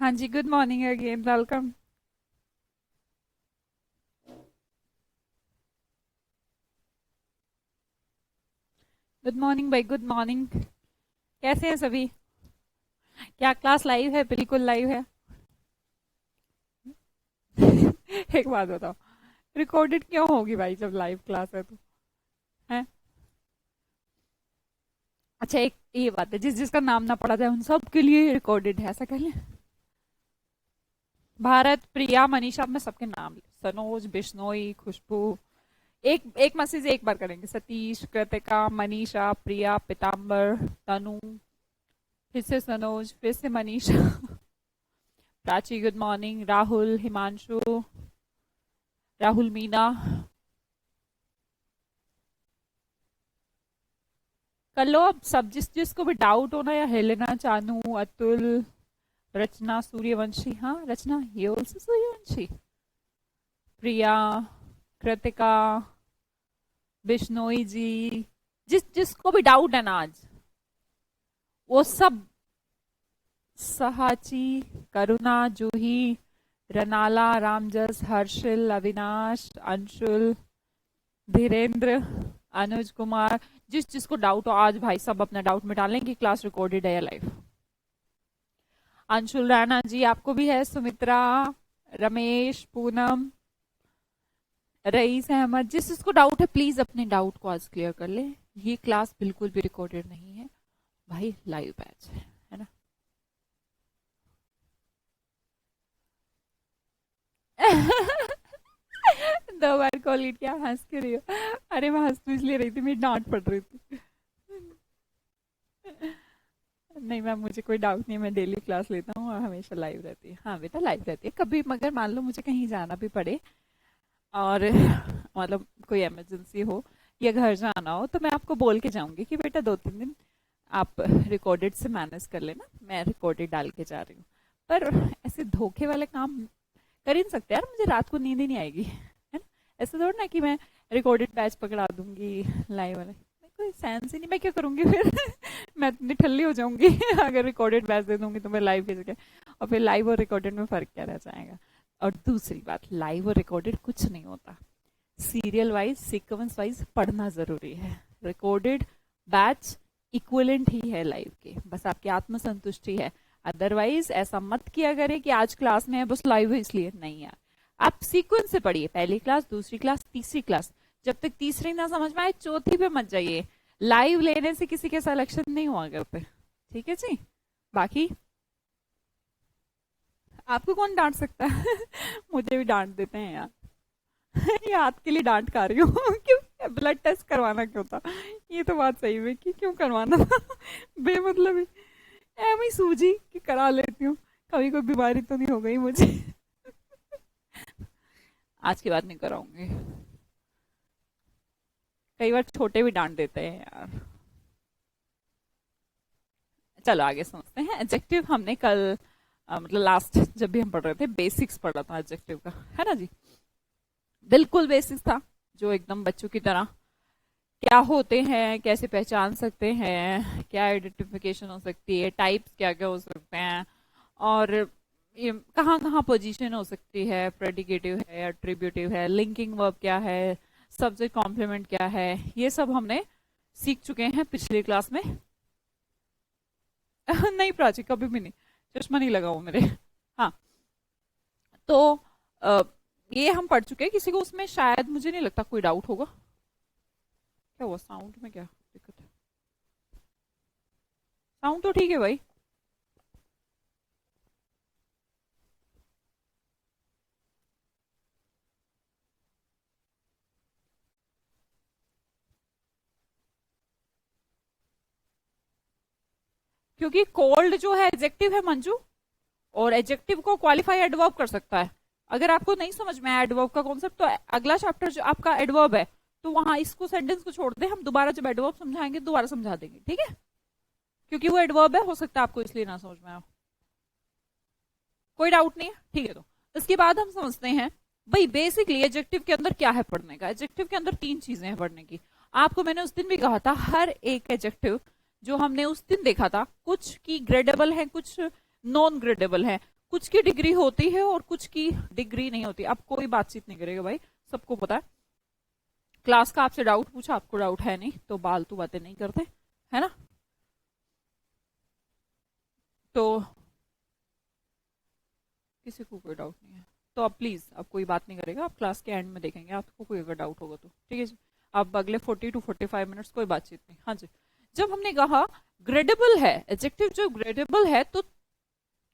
हाँ जी, good morning again, welcome. Good morning भाई, गुड मॉर्निंग। कैसे हैं सभी? क्या क्लास लाइव है? बिल्कुल लाइव है। एक बात बताओ, रिकॉर्डेड क्यों होगी भाई जब लाइव क्लास है तो? है। अच्छा, एक ये बात है, जिस जिसका नाम ना पढ़ा जाए उन सब के लिए रिकॉर्डेड है, ऐसा कह लें। भारत, प्रिया, मनीषा, में सबके नाम सनोज, बिश्नोई, खुशबू। एक एक मैसेज एक बार करेंगे। सतीश, कृतिका, मनीषा, प्रिया, पीताम्बर, तनु, फिर से सनोज, फिर से मनीषा, प्राची, गुड मॉर्निंग, राहुल, हिमांशु, राहुल, मीना। कर लो अब सब, जिस जिसको भी डाउट हो ना, या हेलेना, चानू, अतुल, रचना, सूर्यवंशी। हाँ रचना, ये ऑल्सो सूर्यवंशी। प्रिया, कृतिका, बिश्नोई जी, जिस जिसको भी डाउट है ना आज, वो सब। सहाची, करुणा, जूही, रनाला, रामजस, हर्षिल, अविनाश, अंशुल, धीरेन्द्र, अनुज कुमार, जिस जिसको डाउट हो आज भाई सब अपना डाउट मिटा लें कि क्लास रिकॉर्डेड है या लाइव। अंशुल राणा जी, आपको भी है। सुमित्रा, रमेश, पूनम, रईस अहमद, जिस जिसको डाउट है प्लीज अपने डाउट को आज क्लियर कर ले। ये क्लास बिल्कुल भी रिकॉर्डेड नहीं है भाई, लाइव बैच है ना। दो बार कॉल किया, हंस के रही हो? अरे मैं हंस तो इसलिए रही थी, मेरी डांट पड़ रही थी। नहीं मैम, मुझे कोई डाउट नहीं है, मैं डेली क्लास लेता हूँ और हमेशा लाइव रहती है। हाँ बेटा, लाइव रहती है। कभी मगर मान लो मुझे कहीं जाना भी पड़े और मतलब कोई इमरजेंसी हो या घर जाना हो, तो मैं आपको बोल के जाऊंगी कि बेटा 2-3 दिन आप रिकॉर्डेड से मैनेज कर लेना, मैं रिकॉर्डेड डाल के जा रही हूँ। पर ऐसे धोखे वाले काम कर ही नहीं सकते यार, मुझे रात को नींद ही नहीं आएगी, है ना। ऐसे थोड़ा ना कि मैं रिकॉर्डेड बैच पकड़ा दूंगी लाइव वाले, कोई सेंस ही नहीं, मैं क्या करूंगी फिर? मैं इतनी ठल्ली हो जाऊंगी अगर रिकॉर्डेड बैच दे दूंगी तो मैं लाइव की जगह। और फिर लाइव और रिकॉर्डेड में फर्क क्या रह जाएगा? और दूसरी बात, लाइव और रिकॉर्डेड कुछ नहीं होता, सीरियल वाइज सीक्वेंस वाइज पढ़ना जरूरी है। रिकॉर्डेड बैच इक्विवेलेंट ही है लाइव के, बस आपकी आत्मसंतुष्टि है। अदरवाइज ऐसा मत किया करे कि आज क्लास में है बस लाइव है इसलिए, नहीं यार। आप सीक्वेंस से पढ़िए, पहली क्लास, दूसरी क्लास, तीसरी क्लास, जब तक तीसरी ना समझ में आए चौथी पे मत जाइए। लाइव लेने से किसी के सिलेक्शन नहीं हुआ करते, ठीक है जी। बाकी आपको कौन डांट सकता है? मुझे भी डांट देते हैं यार। ये आपके लिए डांट खा रही हूँ क्यों? ब्लड टेस्ट करवाना क्यों था? ये तो बात सही है कि क्यों करवाना था? बेमतलब ही एम ही सूझी कि करा लेती हूँ, कभी कोई बीमारी तो नहीं हो गई मुझे। आज की बात नहीं कराऊंगी। कई बार छोटे भी डांट देते हैं यार। चलो आगे समझते हैं। एडजेक्टिव हमने कल मतलब लास्ट जब भी हम पढ़ रहे थे बेसिक्स पढ़ा था एडजेक्टिव का, है ना जी। बिल्कुल बेसिक्स था, जो एकदम बच्चों की तरह। क्या होते हैं, कैसे पहचान सकते हैं, क्या आइडेंटिफिकेशन हो सकती है, टाइप्स क्या क्या हो सकते हैं, और ये कहाँ कहाँ पोजीशन हो सकती है, प्रेडिकेटिव है, एट्रीब्यूटिव है, लिंकिंग वर्ब क्या है, सब्जेक्ट कॉम्प्लीमेंट क्या है, ये सब हमने सीख चुके हैं पिछली क्लास में। नहीं प्राची, कभी भी नहीं, चश्मा नहीं लगा वो मेरे। हाँ, तो अ, ये हम पढ़ चुके हैं। किसी को उसमें शायद मुझे नहीं लगता कोई डाउट होगा। क्या हुआ, साउंड में क्या दिक्कत है? साउंड तो ठीक है भाई। क्योंकि कोल्ड जो है एडजेक्टिव है मंजू, और एडजेक्टिव को क्वालिफाई एडवर्ब कर सकता है। अगर आपको नहीं समझ में आया एडवर्ब का कॉन्सेप्ट, तो अगला चैप्टर जो आपका एडवर्ब है, तो वहां इसको सेंटेंस को छोड़ दे, हम दोबारा जब एडवर्ब समझाएंगे दोबारा समझा देंगे, ठीक है। क्योंकि वो एडवर्ब है, हो सकता है आपको इसलिए ना समझ में आया। कोई डाउट नहीं है, ठीक है। तो इसके बाद हम समझते हैं भाई बेसिकली एडजेक्टिव के अंदर क्या है पढ़ने का। एडजेक्टिव के अंदर 3 चीजें हैं पढ़ने की। आपको मैंने उस दिन भी कहा था, हर एक एडजेक्टिव जो हमने उस दिन देखा था, कुछ की ग्रेडेबल है, कुछ नॉन ग्रेडेबल है, कुछ की डिग्री होती है और कुछ की डिग्री नहीं होती। अब कोई बातचीत नहीं करेगा भाई, सबको पता है। क्लास का आपसे डाउट पूछा, आपको डाउट है नहीं तो फालतू बातें नहीं करते, है ना। तो किसी को कोई डाउट नहीं है तो अब प्लीज अब कोई बात नहीं करेगा, आप क्लास के एंड में देखेंगे आपको कोई अगर डाउट होगा तो, ठीक है जी। अब अगले 40 to 45 मिनट्स कोई बातचीत नहीं। हाँ जी, जब हमने कहा ग्रेडेबल है, एडजेक्टिव जो ग्रेडेबल है तो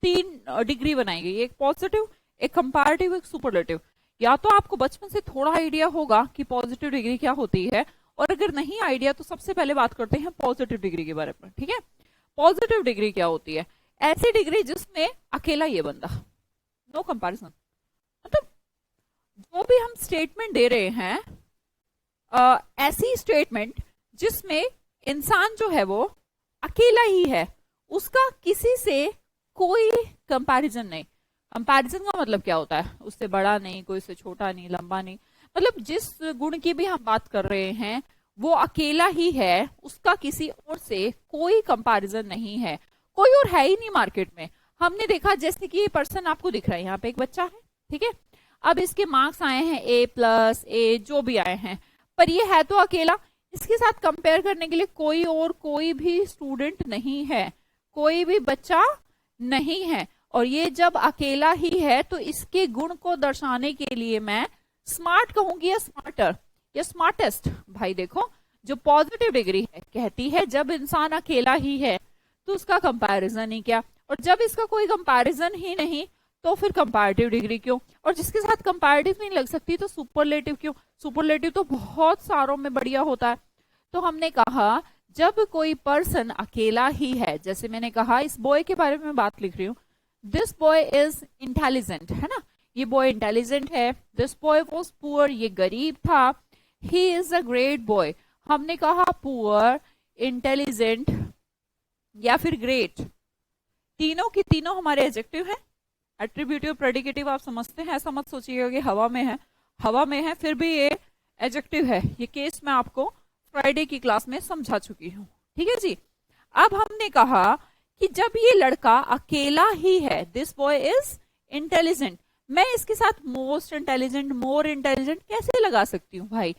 3 डिग्री बनाई गई, एक पॉजिटिव, एक कंपैरेटिव, एक सुपरलेटिव। या तो आपको बचपन से थोड़ा आइडिया होगा कि पॉजिटिव डिग्री क्या होती है, और अगर नहीं आइडिया तो सबसे पहले बात करते हैं पॉजिटिव डिग्री के बारे में, ठीक है। पॉजिटिव डिग्री क्या होती है? ऐसी डिग्री जिसमें अकेला ये बंदा, नो कंपैरिजन। मतलब जो भी हम स्टेटमेंट दे रहे हैं, ऐसी स्टेटमेंट जिसमें इंसान जो है वो अकेला ही है, उसका किसी से कोई कंपैरिजन नहीं। कंपैरिजन का मतलब क्या होता है? उससे बड़ा नहीं, कोई से छोटा नहीं, लंबा नहीं, मतलब जिस गुण की भी हम बात कर रहे हैं वो अकेला ही है, उसका किसी और से कोई कंपैरिजन नहीं है, कोई और है ही नहीं मार्केट में। हमने देखा जैसे कि ये पर्सन आपको दिख रहा है, यहाँ पे एक बच्चा है, ठीक है। अब इसके मार्क्स आए हैं A+, A जो भी आए हैं, पर ये है तो अकेला। इसके साथ कंपेयर करने के लिए कोई और कोई भी स्टूडेंट नहीं है, कोई भी बच्चा नहीं है। और ये जब अकेला ही है तो इसके गुण को दर्शाने के लिए मैं स्मार्ट कहूंगी या स्मार्टर या स्मार्टेस्ट। भाई देखो, जो पॉजिटिव डिग्री है कहती है जब इंसान अकेला ही है तो उसका कंपैरिजन ही क्या, और जब इसका कोई कंपैरिजन ही नहीं तो फिर कंपैरेटिव डिग्री क्यों, और जिसके साथ कंपैरेटिव नहीं लग सकती तो सुपरलेटिव क्यों। सुपरलेटिव तो बहुत सारों में बढ़िया होता है। तो हमने कहा जब कोई पर्सन अकेला ही है, जैसे मैंने कहा इस बॉय के बारे में बात लिख रही हूँ, दिस बॉय इज इंटेलिजेंट, है ना, ये बॉय इंटेलिजेंट है। दिस बॉय वॉज पुअर, ये गरीब था। ही इज अ ग्रेट बॉय, हमने कहा पुअर, इंटेलिजेंट या फिर ग्रेट, तीनों की तीनों हमारे एडजेक्टिव हैं। एट्रीब्यूटिव, प्रेडिकेटिव आप समझते हैं, ऐसा मत सोचिएगा कि हवा में है, हवा में है फिर भी ये एडजेक्टिव है। ये केस मैं आपको फ्राइडे की क्लास में समझा चुकी हूँ, ठीक है जी। अब हमने कहा कि जब ये लड़का अकेला ही है, दिस बॉय इज इंटेलिजेंट, मैं इसके साथ मोस्ट इंटेलिजेंट, मोर इंटेलिजेंट कैसे लगा सकती हूँ भाई?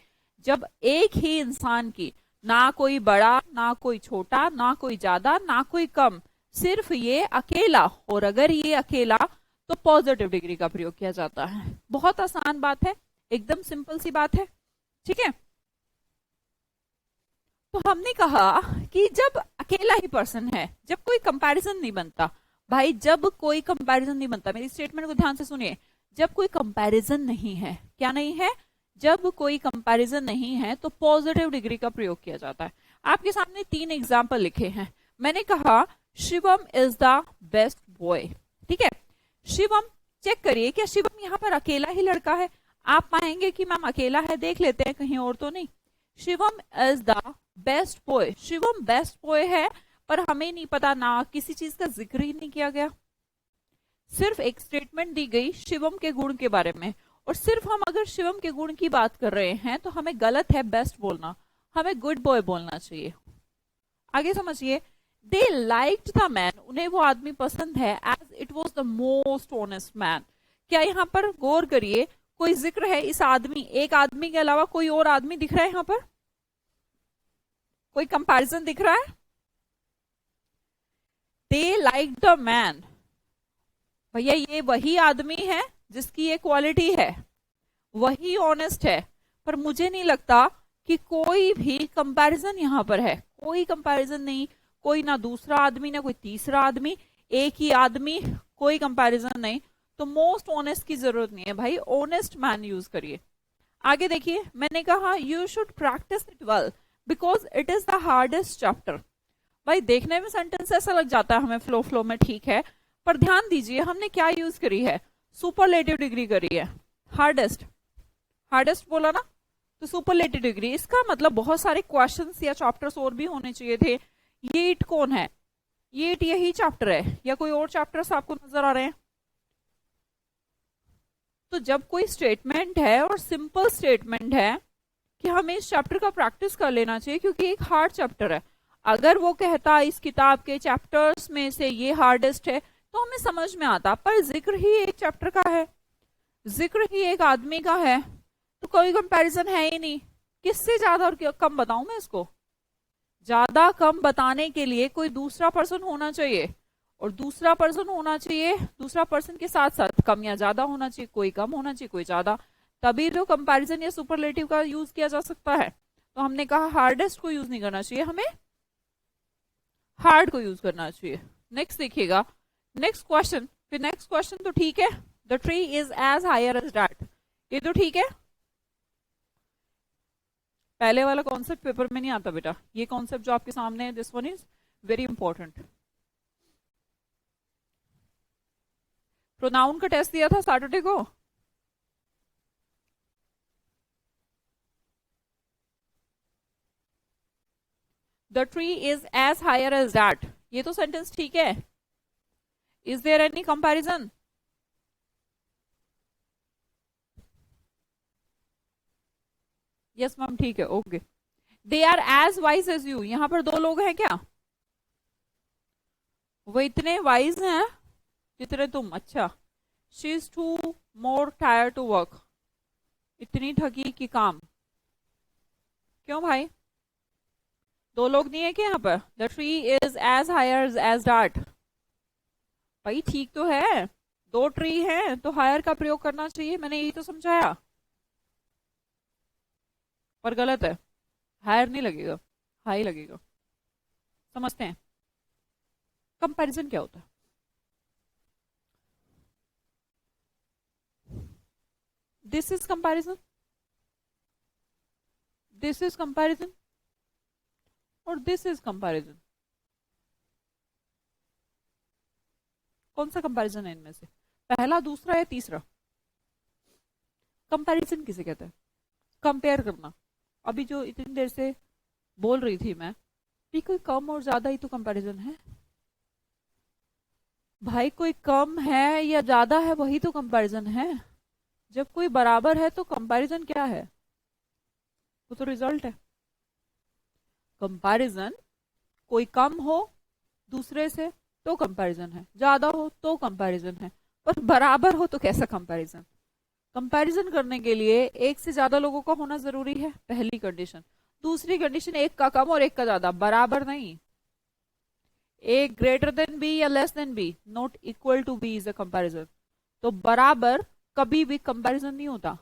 जब एक ही इंसान की ना कोई बड़ा, ना कोई छोटा, ना कोई ज्यादा, ना कोई कम, सिर्फ ये अकेला, और अगर ये अकेला तो पॉजिटिव डिग्री का प्रयोग किया जाता है। बहुत आसान बात है, एकदम सिंपल सी बात है, ठीक है। तो हमने कहा कि जब अकेला ही पर्सन है, जब कोई कंपैरिजन नहीं बनता, भाई जब कोई कंपैरिजन नहीं बनता, मेरी स्टेटमेंट को ध्यान से सुनिए, जब कोई कंपैरिजन नहीं है, क्या नहीं है? जब कोई कंपैरिजन नहीं है तो पॉजिटिव डिग्री का प्रयोग किया जाता है। आपके सामने 3 एग्जाम्पल लिखे हैं। मैंने कहा Shivam is the best boy, ठीक है। शिवम, चेक करिए क्या शिवम यहाँ पर अकेला ही लड़का है? आप पाएंगे कि मैम अकेला है, देख लेते हैं कहीं और तो नहीं। Shivam is the best boy, Shivam best boy है, पर हमें नहीं पता, ना किसी चीज का जिक्र ही नहीं किया गया, सिर्फ एक स्टेटमेंट दी गई शिवम के गुण के बारे में। और सिर्फ हम अगर शिवम के गुण की बात कर रहे हैं तो हमें गलत है बेस्ट बोलना, हमें गुड बॉय बोलना चाहिए। आगे समझिए, दे लाइक्ड द मैन, उन्हें वो आदमी पसंद है, as it was the most honest man. क्या यहाँ पर गौर करिए, कोई जिक्र है इस आदमी, एक आदमी के अलावा कोई और आदमी दिख रहा है यहाँ पर? कोई कंपैरिजन दिख रहा है? दे लाइक द मैन, भैया ये वही आदमी है जिसकी ये क्वालिटी है, वही ऑनेस्ट है, पर मुझे नहीं लगता कि कोई भी कंपैरिजन यहाँ पर है, कोई कंपैरिजन नहीं, कोई ना दूसरा आदमी ना कोई तीसरा आदमी, एक ही आदमी, कोई कंपैरिजन नहीं। तो मोस्ट ऑनेस्ट की जरूरत नहीं है भाई, ऑनेस्ट मैन यूज करिए। आगे देखिए, मैंने कहा you should practice it well because it is the hardest chapter. भाई देखने में सेंटेंस ऐसा लग जाता है हमें फ्लो में, ठीक है, पर ध्यान दीजिए हमने क्या यूज करी है, सुपरलेटिव डिग्री करी है। हार्डेस्ट, हार्डेस्ट बोला ना, तो सुपरलेटिव डिग्री, इसका मतलब बहुत सारे क्वेश्चंस या चैप्टर्स और भी होने चाहिए थे। ये इट कौन है? ये इट यही चैप्टर है या कोई और चैप्टर्स आपको नजर आ रहे हैं? तो जब कोई स्टेटमेंट है और सिंपल स्टेटमेंट है कि हमें इस चैप्टर का प्रैक्टिस कर लेना चाहिए क्योंकि एक हार्ड चैप्टर है, अगर वो कहता इस किताब के चैप्टर्स में से ये हार्डेस्ट है, तो हमें समझ में आता, पर जिक्र ही एक चैप्टर का है, जिक्र ही एक आदमी का है, तो कोई कंपैरिजन है ही नहीं। किससे ज्यादा और कम बताऊं मैं इसको? ज्यादा कम बताने के लिए कोई दूसरा पर्सन होना चाहिए, और दूसरा पर्सन होना चाहिए, दूसरा पर्सन के साथ साथ कम या ज्यादा होना चाहिए, कोई कम होना चाहिए कोई ज्यादा, तभी जो कंपैरिजन या सुपरलेटिव का यूज किया जा सकता है। तो हमने कहा हार्डेस्ट को यूज नहीं करना चाहिए, हमें हार्ड को यूज करना चाहिए। नेक्स्ट देखिएगा, नेक्स्ट क्वेश्चन, फिर नेक्स्ट क्वेश्चन तो ठीक है, the tree is as higher as that, ये तो ठीक है। पहले वाला कॉन्सेप्ट पेपर में नहीं आता बेटा, ये कॉन्सेप्ट जो आपके सामने है, this one is very important. Pronoun का टेस्ट दिया था सैटरडे को, the tree is as higher as that, ये तो सेंटेंस ठीक है। Is there any comparison? Yes ma'am ठीक है, okay. They are as wise as you, यहां पर दो लोग हैं क्या? वो इतने वाइज हैं जितने तुम। अच्छा, she is too more tire to work, इतनी थकी कि काम। क्यों भाई, दो लोग नहीं है क्या यहाँ पर? The tree is as higher as that, भाई ठीक तो है, दो ट्री हैं तो हायर का प्रयोग करना चाहिए, मैंने यही तो समझाया, पर गलत है, हायर नहीं लगेगा, हाई लगेगा। समझते हैं कंपैरिजन क्या होता है? This is comparison, this is comparison, और दिस इज कंपैरिजन। कौन सा कंपैरिजन है इनमें से? पहला, दूसरा या तीसरा? कंपैरिजन किसे कहते हैं? कंपेयर करना। अभी जो इतनी देर से बोल रही थी मैं, भी कोई कम और ज्यादा ही तो कंपैरिजन है भाई, कोई कम है या ज्यादा है वही तो कंपैरिजन है। जब कोई बराबर है तो कंपैरिजन क्या है? वो तो रिजल्ट है। कंपैरिजन, कोई कम हो दूसरे से तो कंपैरिजन है, ज्यादा हो तो कंपैरिजन है, पर बराबर हो तो कैसा कंपैरिजन? कंपैरिजन करने के लिए एक से ज्यादा लोगों का होना जरूरी है, पहली कंडीशन। दूसरी कंडीशन, एक का कम और एक का ज्यादा, बराबर नहीं। ए ग्रेटर देन बी या less than B, not equal to B is a comparison. तो बराबर कभी भी कंपैरिजन नहीं होता।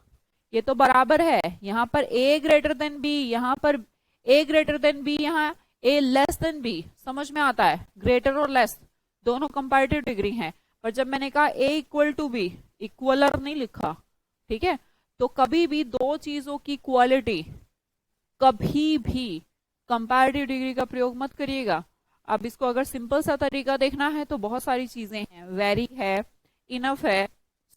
ये तो बराबर है, यहाँ पर ए ग्रेटर देन बी, यहाँ पर ए ग्रेटर देन बी, यहाँ ए लेस देन बी, समझ में आता है? ग्रेटर और लेस दोनों कंपैरेटिव डिग्री हैं, पर जब मैंने कहा ए इक्वल टू बी, इक्वलर नहीं लिखा, ठीक है? तो कभी भी दो चीजों की क्वालिटी कभी भी कंपैरेटिव डिग्री का प्रयोग मत करिएगा। अब इसको अगर सिंपल सा तरीका देखना है तो बहुत सारी चीजें हैं, वेरी है, इनफ है,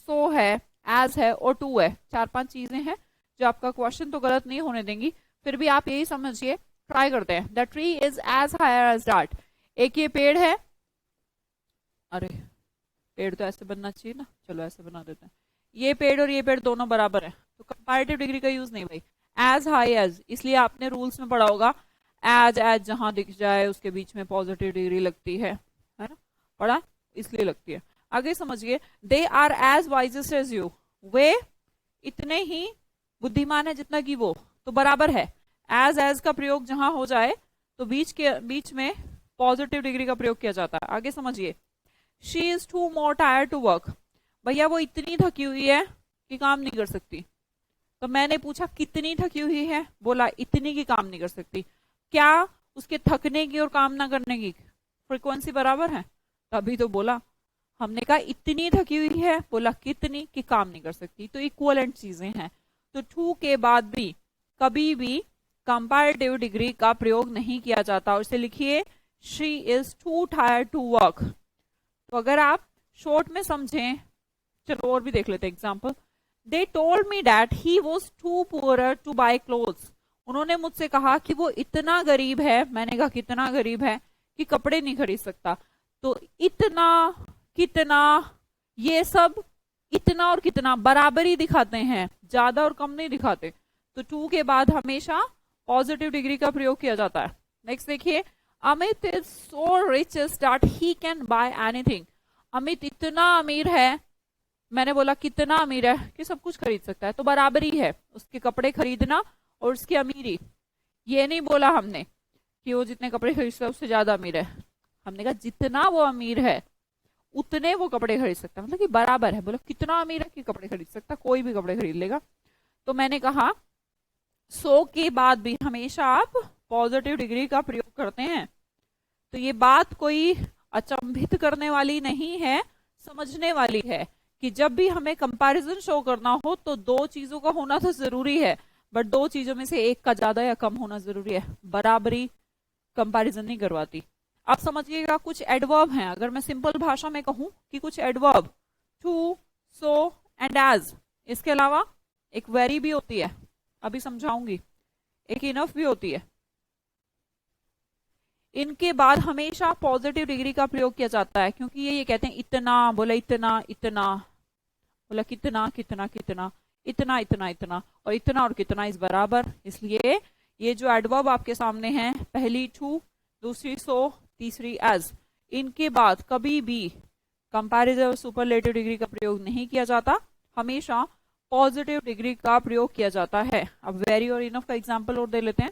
सो है, एज है और टू है, 4-5 चीजें हैं जो आपका क्वेश्चन तो गलत नहीं होने देंगी। फिर भी आप यही समझिए, ट्राई करते हैं। The tree is as higher as that, एक ये पेड़ है, अरे पेड़ तो ऐसे बनना चाहिए ना, चलो ऐसे बना देते हैं। ये पेड़ और ये पेड़ दोनों बराबर है, तो कंपैरेटिव डिग्री का यूज नहीं भाई। एज हाई एज, इसलिए आपने रूल्स में पढ़ा होगा, एज एज जहां दिख जाए उसके बीच में पॉजिटिव डिग्री लगती है ना? पढ़ा, इसलिए लगती है। आगे समझिए, they are as wisest as you, वे इतने ही बुद्धिमान है जितना कि वो, तो बराबर है। एज का प्रयोग जहां हो जाए तो बीच में पॉजिटिव डिग्री का प्रयोग किया जाता है। आगे समझिए, she is too more tire to work, भैया वो इतनी थकी हुई है कि काम नहीं कर सकती। तो मैंने पूछा कितनी थकी हुई है, बोला इतनी की काम नहीं कर सकती। क्या उसके थकने की और काम ना करने की फ्रीक्वेंसी बराबर है? तभी तो बोला, हमने कहा इतनी थकी हुई है, बोला कितनी की काम नहीं कर सकती, तो इक्वलेंट चीजें हैं। तो टू के बाद भी कभी भी कंपैरेटिव डिग्री का प्रयोग नहीं किया जाता। और इसे लिखिए, she is too tired to work. तो अगर आप शॉर्ट में समझें, चलो और भी देख लेते हैं example. They told me that he was too poor to buy clothes, उन्होंने मुझसे कहा कि वो इतना गरीब है, मैंने कहा कितना गरीब है, कि कपड़े नहीं खरीद सकता। तो इतना, कितना, ये सब इतना और कितना बराबर ही दिखाते हैं, ज्यादा और कम नहीं दिखाते। तो टू के बाद हमेशा पॉजिटिव डिग्री का प्रयोग किया जाता है। नेक्स्ट देखिए, Amit is so rich that he can buy anything, Amit इतना अमीर है, मैंने बोला कितना अमीर है, कि सब कुछ खरीद सकता है, तो बराबरी है उसके कपड़े खरीदना और उसकी अमीरी। ये नहीं बोला हमने कि वो जितने कपड़े खरीदता है उससे ज्यादा अमीर है, हमने कहा जितना वो अमीर है उतने वो कपड़े खरीद सकता है, मतलब कि बराबर है। बोला कितना अमीर है कि कपड़े खरीद सकता, कोई भी कपड़े खरीद लेगा। तो मैंने कहा सो के बाद भी हमेशा आप पॉजिटिव डिग्री का प्रयोग करते हैं, तो ये बात कोई अचंभित करने वाली नहीं है, समझने वाली है कि जब भी हमें कंपैरिजन शो करना हो तो दो चीजों का होना तो जरूरी है, बट दो चीजों में से एक का ज्यादा या कम होना जरूरी है। बराबरी कंपैरिजन नहीं करवाती। आप समझिएगा कुछ एडवर्ब हैं, अगर मैं सिंपल भाषा में कहूं कि कुछ adverb too, so and as, इसके अलावा एक वेरी भी होती है, अभी समझाऊंगी, एक इनफ भी होती है। इनके बाद हमेशा पॉजिटिव डिग्री का प्रयोग किया जाता है, क्योंकि ये कहते हैं इतना, बोला इतना इतना, बोला कितना कितना कितना, इतना इतना इतना, और इतना और कितना इस बराबर। इसलिए ये जो एडवर्ब आपके सामने हैं, पहली टू, दूसरी सो, तीसरी एज, इनके बाद कभी भी कंपैरिजन और सुपरलेटिव डिग्री का प्रयोग नहीं किया जाता, हमेशा पॉजिटिव डिग्री का प्रयोग किया जाता है। अब वेरी और इनफ का एग्जाम्पल और दे लेते हैं,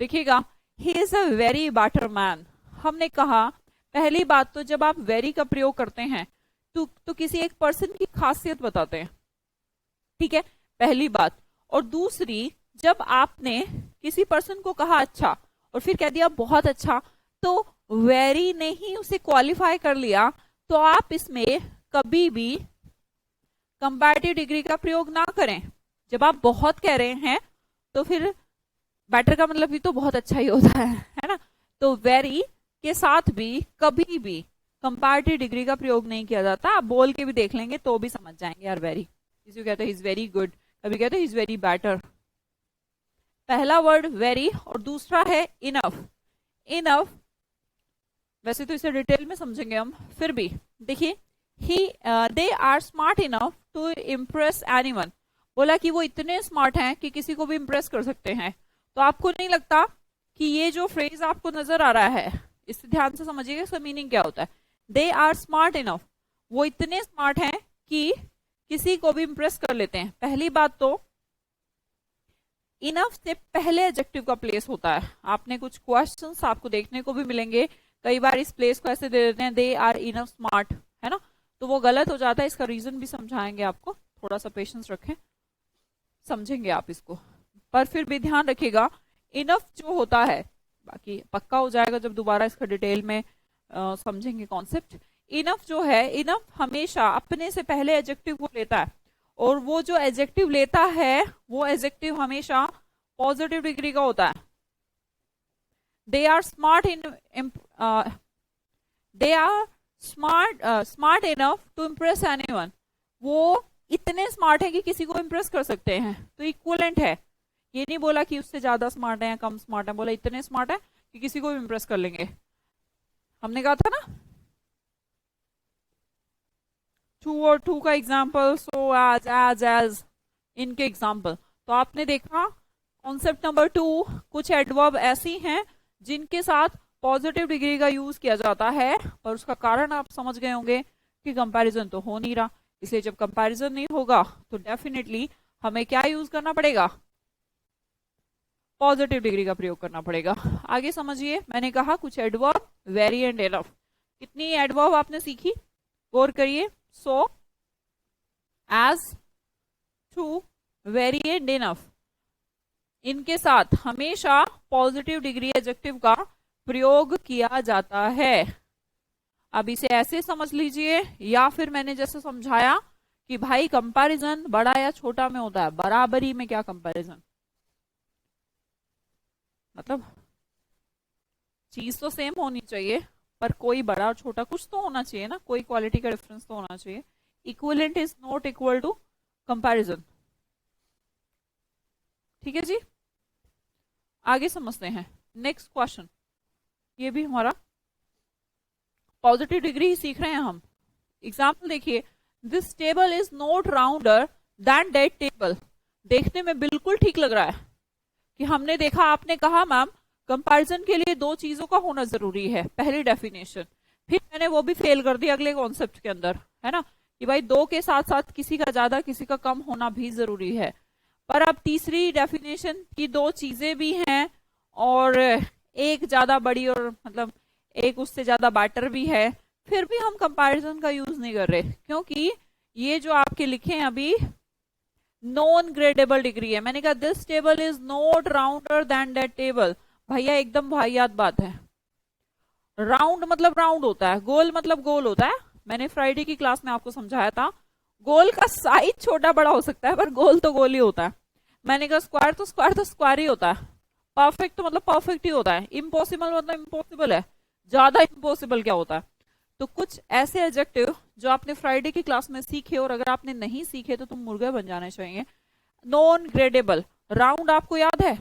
देखिएगा। He is a very better man. हमने कहा पहली बात तो जब आप वेरी का प्रयोग करते हैं तो किसी एक पर्सन की खासियत बताते हैं, ठीक है, पहली बात। और दूसरी, जब आपने किसी पर्सन को कहा अच्छा और फिर कह दिया बहुत अच्छा, तो वेरी ने ही उसे क्वालिफाई कर लिया, तो आप इसमें कभी भी कंपैरेटिव डिग्री का प्रयोग ना करें। जब आप बहुत कह रहे हैं तो फिर बेटर का मतलब भी तो बहुत अच्छा ही होता है ना। तो वेरी के साथ भी कभी भी कंपैरेटिव डिग्री का प्रयोग नहीं किया जाता। आप बोल के भी देख लेंगे तो भी समझ जाएंगे यार वेरी, किसी को कहते हैं इज वेरी गुड, कभी कहते हैं इज वेरी बेटर। पहला वर्ड वेरी और दूसरा है इनफ। इनफ वैसे तो इसे डिटेल में समझेंगे हम, फिर भी देखिए, they are smart enough to impress anyone. बोला कि वो इतने स्मार्ट हैं कि किसी को भी इम्प्रेस कर सकते हैं। तो आपको नहीं लगता कि ये जो फ्रेज आपको नजर आ रहा है, इससे ध्यान से समझिएगा इसका मीनिंग क्या होता है। दे आर स्मार्ट इनफ, वो इतने स्मार्ट हैं कि किसी को भी इम्प्रेस कर लेते हैं। पहली बात तो इनफ से पहले एडजेक्टिव का प्लेस होता है। आपने कुछ क्वेश्चंस आपको देखने को भी मिलेंगे, कई बार इस प्लेस को ऐसे दे देते हैं दे आर इनफ स्मार्ट, है ना, तो वो गलत हो जाता है। इसका रीजन भी समझाएंगे आपको, थोड़ा सा पेशेंस रखें, समझेंगे आप इसको। पर फिर भी ध्यान रखिएगा इनफ जो होता है, बाकी पक्का हो जाएगा जब दोबारा इसका डिटेल में समझेंगे कॉन्सेप्ट। इनफ जो है, इनफ हमेशा अपने से पहले एडजेक्टिव को लेता है, और वो जो एडजेक्टिव लेता है वो एडजेक्टिव हमेशा पॉजिटिव डिग्री का होता है। They are smart they are smart enough to impress anyone. वो इतने स्मार्ट है कि किसी को इम्प्रेस कर सकते हैं, तो इक्वलेंट है। ये नहीं बोला कि उससे ज्यादा स्मार्ट है या कम स्मार्ट है, बोला इतने स्मार्ट है कि किसी को भी इम्प्रेस कर लेंगे। हमने कहा था ना टू और टू का एग्जाम्पल, सो एज इनके एग्जाम्पल। तो आपने देखा कॉन्सेप्ट नंबर 2, कुछ एडवर्ब ऐसी हैं जिनके साथ पॉजिटिव डिग्री का यूज किया जाता है, और उसका कारण आप समझ गए होंगे कि कंपैरिजन तो हो नहीं रहा। इसलिए जब कंपैरिजन नहीं होगा तो डेफिनेटली हमें क्या यूज करना पड़ेगा, पॉजिटिव डिग्री का प्रयोग करना पड़ेगा। आगे समझिए, मैंने कहा कुछ एडवर्ब, वेरी एंड इनफ। कितनी एडवर्ब आपने सीखी, गौर करिए। So, as, too, very and enough, इनके साथ हमेशा पॉजिटिव डिग्री एडजेक्टिव का प्रयोग किया जाता है। अब इसे ऐसे समझ लीजिए, या फिर मैंने जैसे समझाया कि भाई कंपैरिजन बड़ा या छोटा में होता है, बराबरी में क्या कंपैरिजन, मतलब चीज तो सेम होनी चाहिए पर कोई बड़ा और छोटा कुछ तो होना चाहिए ना, कोई क्वालिटी का डिफरेंस तो होना चाहिए। Equivalent is not equal to comparison, ठीक है जी। आगे समझते हैं नेक्स्ट क्वेश्चन, ये भी हमारा पॉजिटिव डिग्री ही सीख रहे हैं हम। एग्जाम्पल देखिए, this table is not rounder than that table. देखने में बिल्कुल ठीक लग रहा है कि हमने देखा, आपने कहा मैम कंपैरिजन के लिए दो चीजों का होना जरूरी है, पहली डेफिनेशन फिर मैंने वो भी फेल कर दिया अगले कॉन्सेप्ट के अंदर, है ना, कि भाई दो के साथ साथ किसी का ज्यादा किसी का कम होना भी जरूरी है। पर अब तीसरी डेफिनेशन की दो चीजें भी हैं और एक ज्यादा बड़ी और मतलब एक उससे ज्यादा बेटर भी है, फिर भी हम कंपैरिजन का यूज नहीं कर रहे, क्योंकि ये जो आपके लिखे हैं अभी नॉन ग्रेडेबल डिग्री है। मैंने कहा this table is not rounder than that table. भैया एकदम वाहियात बात है। राउंड मतलब राउंड होता है, गोल मतलब गोल होता है। मैंने फ्राइडे की क्लास में आपको समझाया था, गोल का साइज छोटा बड़ा हो सकता है पर गोल तो गोल ही होता है। मैंने कहा स्क्वायर तो स्क्वायर ही होता है, परफेक्ट तो मतलब परफेक्ट ही होता है, इम्पॉसिबल मतलब इम्पॉसिबल है, ज्यादा इम्पॉसिबल क्या होता है। तो कुछ ऐसे एडजेक्टिव जो आपने फ्राइडे की क्लास में सीखे और अगर आपने नहीं सीखे तो तुम मुर्गे बन जाने चाहिए। नॉन ग्रेडेबल, राउंड आपको याद है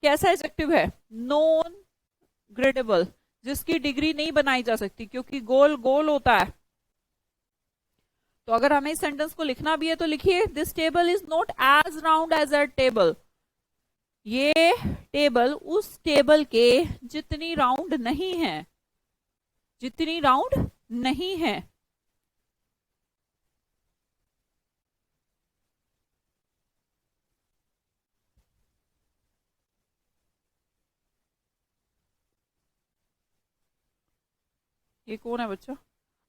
कैसा एडजेक्टिव है? नॉन ग्रेडेबल, जिसकी डिग्री नहीं बनाई जा सकती क्योंकि गोल गोल होता है। तो अगर हमें इस सेंटेंस को लिखना भी है तो लिखिए this table is not as round as a table. ये टेबल उस टेबल के जितनी राउंड नहीं है, जितनी राउंड नहीं है। ये कौन है बच्चा?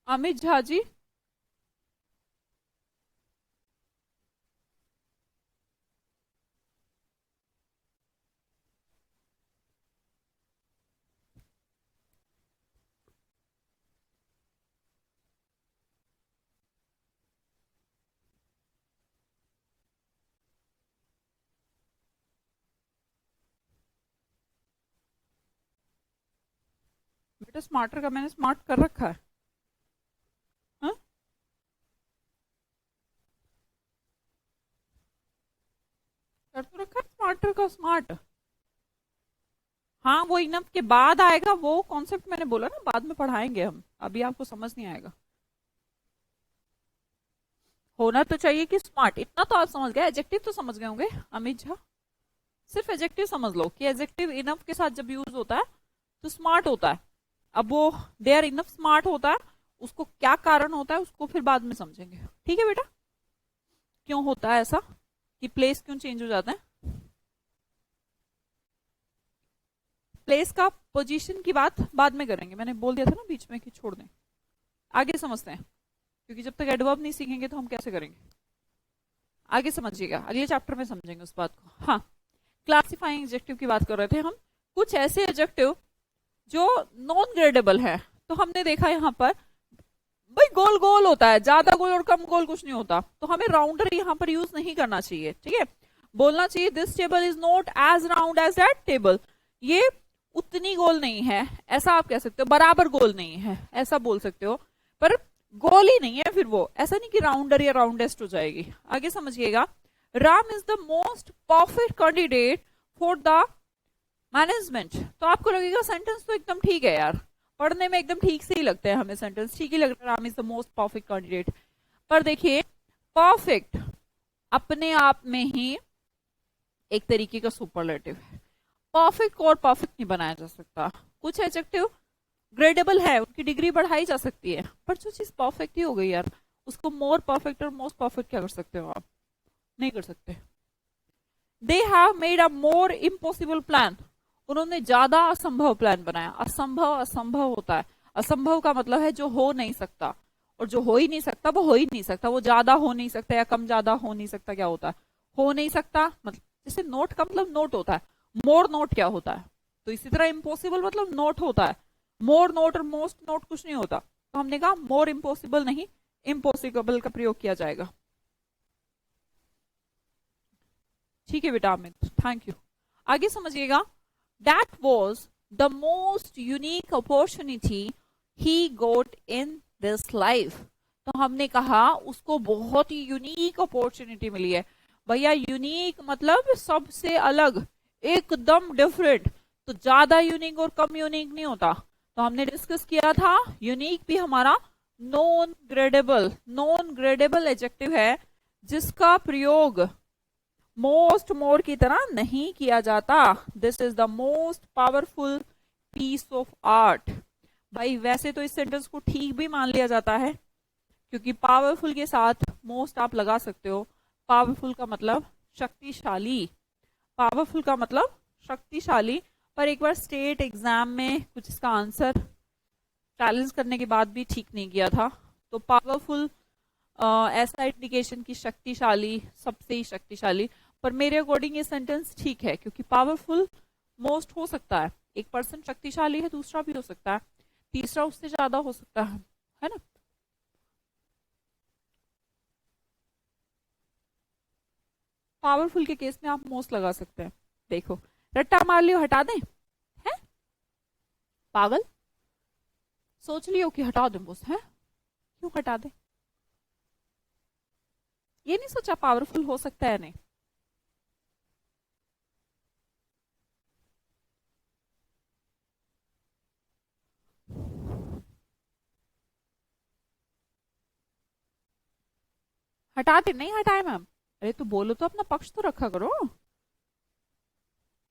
अमित झा जी। बेटा स्मार्टर का मैंने स्मार्ट कर रखा है। हाँ? कर तो रखा है स्मार्टर का स्मार्ट। हाँ वो इनफ के बाद आएगा, वो कॉन्सेप्ट मैंने बोला ना बाद में पढ़ाएंगे हम, अभी आपको समझ नहीं आएगा। होना तो चाहिए कि स्मार्ट, इतना तो आप समझ गए। एडजेक्टिव तो समझ गए होंगे अमित झा, सिर्फ एडजेक्टिव समझ लो कि एडजेक्टिव इनफ के साथ जब यूज होता है तो स्मार्ट होता है। अब वो दे आर इनफ स्मार्ट होता है, उसको क्या कारण होता है उसको फिर बाद में समझेंगे। ठीक है बेटा, क्यों होता है ऐसा कि प्लेस क्यों चेंज हो जाता है। प्लेस का पोजीशन की बात बाद में करेंगे, मैंने बोल दिया था ना बीच में कि छोड़ दें, आगे समझते हैं, क्योंकि जब तक एडवर्ब नहीं सीखेंगे तो हम कैसे करेंगे। आगे समझिएगा, अगले चैप्टर में समझेंगे उस बात को। हाँ, क्लासिफाइंग एडजेक्टिव की बात कर रहे थे हम। कुछ ऐसे एडजेक्टिव जो नॉन ग्रेडेबल है, तो हमने देखा यहाँ पर भाई गोल गोल होता है, ज्यादा गोल और कम गोल कुछ नहीं होता, तो हमें राउंडर यहाँ पर यूज नहीं करना चाहिए। ठीक है, बोलना चाहिए this table is not as round as that table. ये उतनी गोल नहीं है, ऐसा आप कह सकते हो, बराबर गोल नहीं है ऐसा बोल सकते हो, पर गोल ही नहीं है फिर वो, ऐसा नहीं कि राउंडर या राउंडेस्ट हो जाएगी। आगे समझिएगा, Ram is the most perfect candidate for the management. तो आपको लगेगा सेंटेंस तो एकदम ठीक है यार, पढ़ने में एकदम ठीक से ही लगते हैं हमें, सेंटेंस ठीक ही लग रहा है, Ram is the most perfect candidate. पर देखिए परफेक्ट अपने आप में ही एक तरीके का सुपरलेटिव है, परफेक्ट को और परफेक्ट नहीं बनाया जा सकता। कुछ एडजेक्टिव ग्रेडेबल है, उनकी डिग्री बढ़ाई जा सकती है, पर जो चीज परफेक्ट ही हो गई यार, उसको मोर परफेक्ट और मोस्ट परफेक्ट क्या कर सकते हो आप? नहीं कर सकते। They have made a more impossible plan, उन्होंने ज्यादा असंभव प्लान बनाया। असंभव असंभव होता है, असंभव का मतलब है जो हो नहीं सकता, और जो हो ही नहीं सकता वो हो ही नहीं सकता, वो ज्यादा हो नहीं सकता या कम ज्यादा हो नहीं सकता। क्या होता है? हो नहीं सकता, मतलब जैसे नोट का मतलब नोट होता है, मोर नोट क्या होता है, तो इसी तरह इम्पॉसिबल मतलब नोट होता है। मोर नोट और मोस्ट नोट कुछ नहीं होता, तो हमने कहा मोर इम्पॉसिबल नहीं, इम्पॉसिबल का प्रयोग किया जाएगा। ठीक है बेटा अमित, थैंक यू। आगे समझिएगा, that was the most unique opportunity he got in this life. तो हमने कहा उसको बहुत ही यूनिक अपॉर्चुनिटी मिली है। भैया यूनिक मतलब सबसे अलग, एकदम डिफरेंट, तो ज्यादा यूनिक और कम यूनिक नहीं होता। तो हमने डिस्कस किया था यूनिक भी हमारा non gradable, non gradable adjective है जिसका प्रयोग मोस्ट मोर की तरह नहीं किया जाता। This is the most powerful piece of art. भाई वैसे तो इस सेंटेंस को ठीक भी मान लिया जाता है, क्योंकि पावरफुल के साथ मोस्ट आप लगा सकते हो। पावरफुल का मतलब शक्तिशाली, पावरफुल का मतलब शक्तिशाली। पर एक बार स्टेट एग्जाम में कुछ इसका आंसर चैलेंज करने के बाद भी ठीक नहीं किया था। तो पावरफुल ऐसा इंडिकेशन की शक्तिशाली, सबसे ही शक्तिशाली। पर मेरे अकॉर्डिंग ये सेंटेंस ठीक है, क्योंकि पावरफुल मोस्ट हो सकता है, एक पर्सन शक्तिशाली है, दूसरा भी हो सकता है, तीसरा उससे ज्यादा हो सकता है ना। पावरफुल के केस में आप मोस्ट लगा सकते हैं। देखो, रट्टा मार लियो, हटा दें? है पागल, सोच लियो कि हटा दें बस, है क्यों हटा दें? ये नहीं सोचा पावरफुल हो सकता है नहीं? हटाते नहीं हटाए मैम। अरे तो बोलो तो अपना पक्ष तो रखा करो।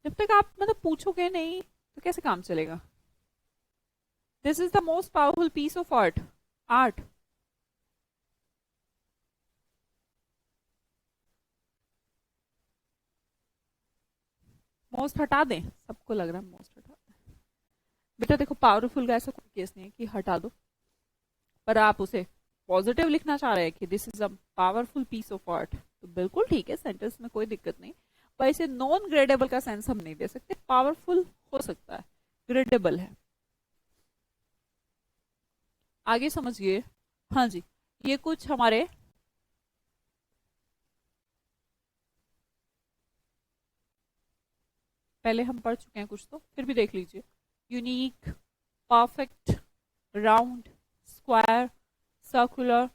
जब तक आप मतलब पूछोगे नहीं तो कैसे काम चलेगा? This is the most powerful piece of art. Art. Most हटा दें, सबको लग रहा है मोस्ट हटा दें। बेटा देखो, पावरफुल का ऐसा कोई केस नहीं है कि हटा दो, पर आप उसे पॉजिटिव लिखना चाह रहे हैं कि this is a powerful piece of art, तो बिल्कुल ठीक है, सेंटेंस में कोई दिक्कत नहीं। पर इसे नॉन ग्रेडेबल का सेंस हम नहीं दे सकते, पावरफुल हो सकता है, ग्रेडेबल है। आगे समझिए। हाँ जी, ये कुछ हमारे पहले हम पढ़ चुके हैं कुछ, तो फिर भी देख लीजिए। Unique, perfect, round, square, circular,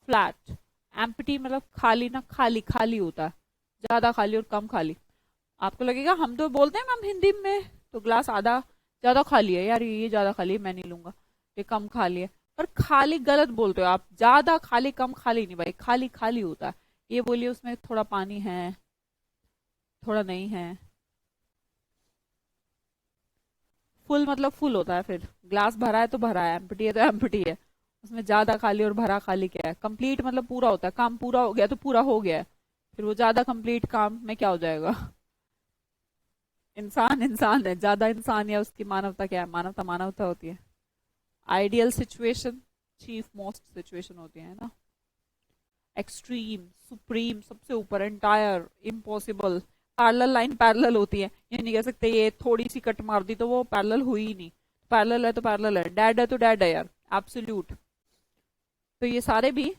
flat. Empty मतलब खाली ना, खाली खाली होता है, ज्यादा खाली और कम खाली। आपको लगेगा हम तो बोलते हैं मैम हिंदी में तो ग्लास आधा ज्यादा खाली है, यार ये ज्यादा खाली है मैं नहीं लूंगा, ये कम खाली है। पर खाली गलत बोलते हो आप, ज्यादा खाली कम खाली नहीं भाई, खाली खाली होता है। ये बोलिए उसमें थोड़ा पानी है, थोड़ा नहीं है। फुल मतलब फुल होता है, फिर ग्लास भरा है तो भरा है, एम्प्टी है तो एम्प्टी है। उसमें ज्यादा खाली और भरा खाली क्या है? कंप्लीट मतलब पूरा होता है, काम पूरा हो गया तो पूरा हो गया है। फिर वो ज्यादा कंप्लीट काम में क्या हो जाएगा? इंसान इंसान है, ज्यादा इंसान या उसकी मानवता क्या है? मानवता मानवता होती है। Ideal situation, chief most situation होती है ना। एक्सट्रीम, सुप्रीम, सबसे ऊपर, entire, impossible. Parallel line parallel होती है, ये नहीं कह सकते ये थोड़ी सी कट मार दी तो वो पैरेलल हुई ही नहीं। पैरेलल है तो पैरेलल है, डेड है तो डेड है यार, एब्सोल्यूट। तो ये सारे भी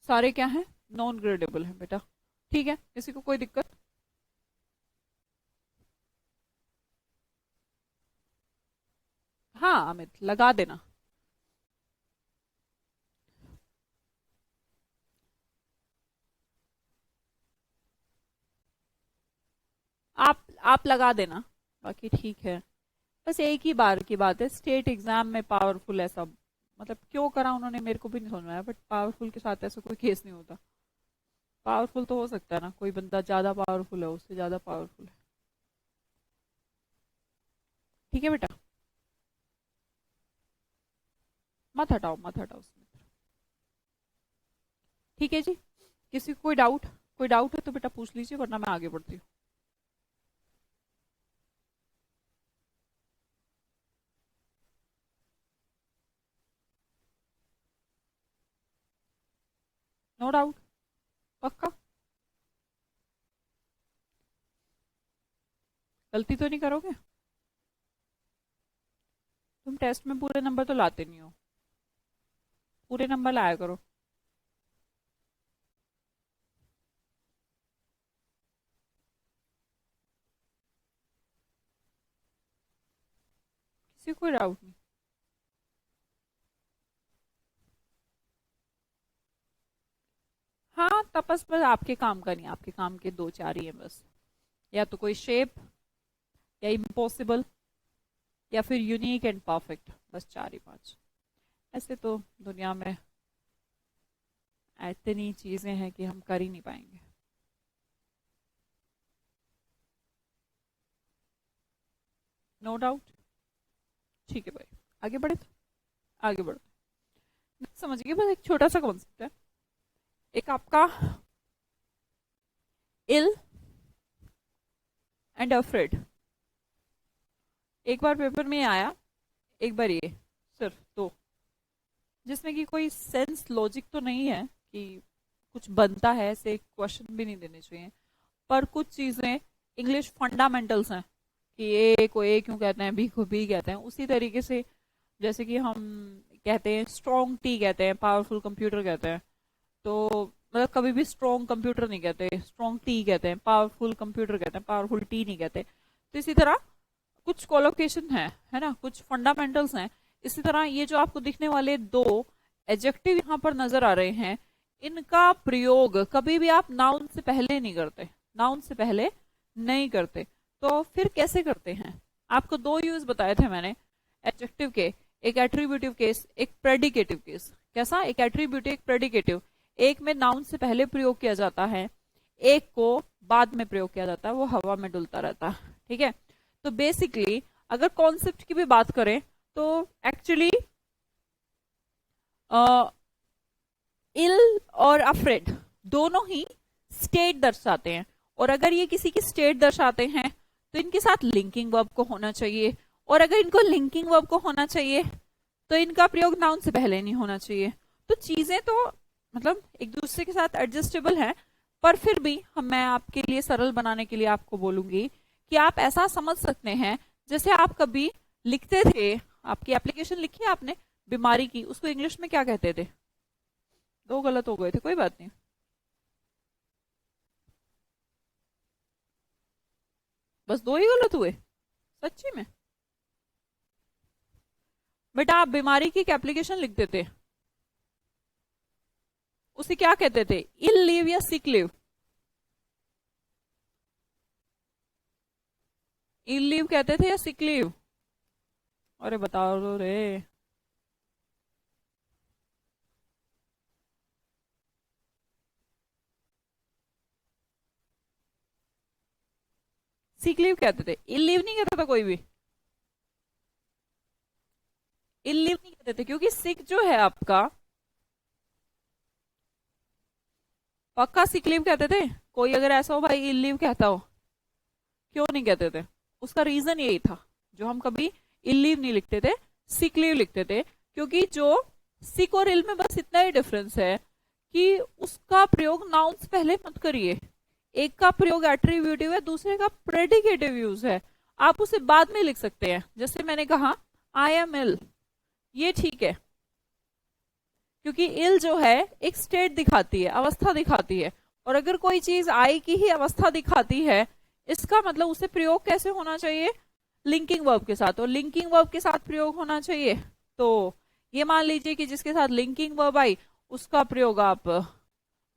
सारे क्या है? नॉन ग्रेडेबल है बेटा। ठीक है, किसी को कोई दिक्कत? हाँ अमित, लगा देना। आप लगा देना, बाकी ठीक है। बस एक ही बार की बात है, स्टेट एग्जाम में पावरफुल ऐसा मतलब क्यों करा उन्होंने मेरे को भी नहीं समझ में आया, बट पावरफुल के साथ ऐसा कोई केस नहीं होता। पावरफुल तो हो सकता है ना, कोई बंदा ज्यादा पावरफुल है, उससे ज्यादा पावरफुल है। ठीक है बेटा, मत हटाओ मत हटाओ उसमें। ठीक है जी, किसी को कोई डाउट? कोई डाउट है तो बेटा पूछ लीजिए, वरना मैं आगे बढ़ती हूँ। No doubt? पक्का? गलती तो नहीं करोगे? तुम टेस्ट में पूरे नंबर तो लाते नहीं हो, पूरे नंबर लाया करो। किसी को कोई डाउट नहीं? हाँ तपस बस आपके काम का नहीं, आपके काम के दो चार ही है बस। या तो कोई शेप, या इम्पॉसिबल, या फिर यूनिक एंड परफेक्ट, बस चार ही पांच। ऐसे तो दुनिया में इतनी चीजें हैं कि हम कर ही नहीं पाएंगे। No doubt. ठीक है भाई, आगे बढ़े तो आगे बढ़ो। समझिए, बस एक छोटा सा कॉन्सेप्ट है। एक आपका इल एंड अफ्रेड, एक बार पेपर में आया, एक बार ये, सिर्फ दो, जिसमें कि कोई सेंस लॉजिक तो नहीं है कि कुछ बनता है, ऐसे क्वेश्चन भी नहीं देने चाहिए, पर कुछ चीजें इंग्लिश फंडामेंटल्स हैं कि ए को ए क्यों कहते हैं, बी को बी कहते हैं। उसी तरीके से जैसे कि हम कहते हैं स्ट्रॉन्ग टी कहते हैं, पावरफुल कंप्यूटर कहते हैं, तो मतलब कभी भी स्ट्रॉन्ग कंप्यूटर नहीं कहते, स्ट्रॉन्ग टी कहते हैं, पावरफुल कंप्यूटर कहते हैं, पावरफुल टी नहीं कहते। तो इसी तरह कुछ कोलोकेशन है ना, कुछ फंडामेंटल्स हैं। इसी तरह ये जो आपको दिखने वाले दो एडजेक्टिव यहाँ पर नजर आ रहे हैं, इनका प्रयोग कभी भी आप नाउन से पहले नहीं करते, नाउन से पहले नहीं करते। तो फिर कैसे करते हैं? आपको दो यूज बताए थे मैंने एडजेक्टिव के, एक एट्रीब्यूटिव केस, एक प्रेडिकेटिव केस। कैसा? एक एट्रीब्यूटिव, एक प्रेडिकेटिव। एक में नाउन से पहले प्रयोग किया जाता है, एक को बाद में प्रयोग किया जाता है, वो हवा में डुलता रहता है। ठीक है, तो बेसिकली अगर कॉन्सेप्ट की भी बात करें तो एक्चुअली इल और अफ्रेड दोनों ही स्टेट दर्शाते हैं, और अगर ये किसी की स्टेट दर्शाते हैं तो इनके साथ लिंकिंग वर्ब को होना चाहिए, और अगर इनको लिंकिंग वर्ब को होना चाहिए तो इनका प्रयोग नाउन से पहले नहीं होना चाहिए। तो चीजें तो मतलब एक दूसरे के साथ एडजस्टेबल हैं, पर फिर भी मैं आपके लिए सरल बनाने के लिए आपको बोलूंगी कि आप ऐसा समझ सकते हैं जैसे आप कभी लिखते थे, आपकी एप्लीकेशन लिखी है आपने बीमारी की, उसको इंग्लिश में क्या कहते थे? दो गलत हो गए थे, कोई बात नहीं, बस दो ही गलत हुए सच्ची में। बेटा आप बीमारी की एक एप्लीकेशन लिखते थे, उसे क्या कहते थे? इल लीव या सिक लीव? इल लीव कहते थे या सिक लीव? अरे बताओ रे। सिक लीव कहते थे, इल लीव नहीं कहता था कोई भी। इल लीव नहीं कहते थे क्योंकि सिक जो है आपका, पक्का सिक लीव कहते थे? कोई अगर ऐसा हो भाई इल लीव कहता हो, क्यों नहीं कहते थे? उसका रीजन यही था, जो हम कभी इल लीव नहीं लिखते थे, सिक लीव लिखते थे, क्योंकि जो सिक और इल में बस इतना ही डिफरेंस है कि उसका प्रयोग नाउन से पहले मत करिए। एक का प्रयोग एट्रीब्यूटिव है, दूसरे का प्रेडिकेटिव यूज है, आप उसे बाद में लिख सकते हैं। जैसे मैंने कहा आई एम इल, ये ठीक है क्योंकि इल जो है एक स्टेट दिखाती है, अवस्था दिखाती है, और अगर कोई चीज आई की ही अवस्था दिखाती है, इसका मतलब उसे प्रयोग कैसे होना चाहिए? लिंकिंग वर्ब के साथ, और लिंकिंग वर्ब के साथ प्रयोग होना चाहिए। तो ये मान लीजिए कि जिसके साथ लिंकिंग वर्ब आई उसका प्रयोग आप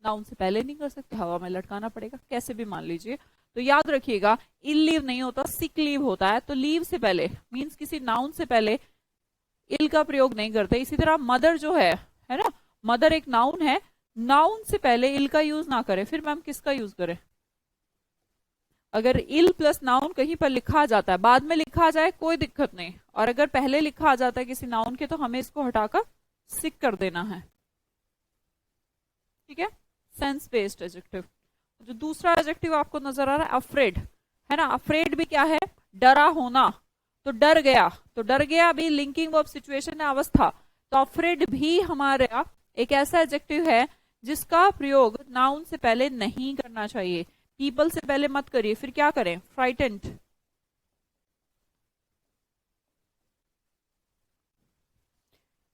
नाउन से पहले नहीं कर सकते, हवा में लटकाना पड़ेगा, कैसे भी मान लीजिए। तो याद रखिएगा इल लीव नहीं होता, सिक लीव होता है। तो लीव से पहले मीन्स किसी नाउन से पहले इल का प्रयोग नहीं करते। इसी तरह मदर जो है ना, मदर एक नाउन है, नाउन से पहले इल का यूज ना करें, फिर मैम किसका यूज करें? अगर इल प्लस नाउन कहीं पर लिखा जाता है, बाद में लिखा जाए कोई दिक्कत नहीं, और अगर पहले लिखा जाता है किसी नाउन के तो हमें इसको हटाकर सिक कर देना है। ठीक है, सेंस बेस्ड एडजेक्टिव। जो दूसरा एडजेक्टिव आपको नजर आ रहा है अफ्रेड, है ना, अफ्रेड भी क्या है? डरा होना। तो डर गया, तो डर गया अभी लिंकिंग वर्ब सिचुएशन है, अवस्था। तो अफ्रेड भी हमारा एक ऐसा एडजेक्टिव है जिसका प्रयोग नाउन से पहले नहीं करना चाहिए, पीपल से पहले मत करिए। फिर क्या करें? Frightened.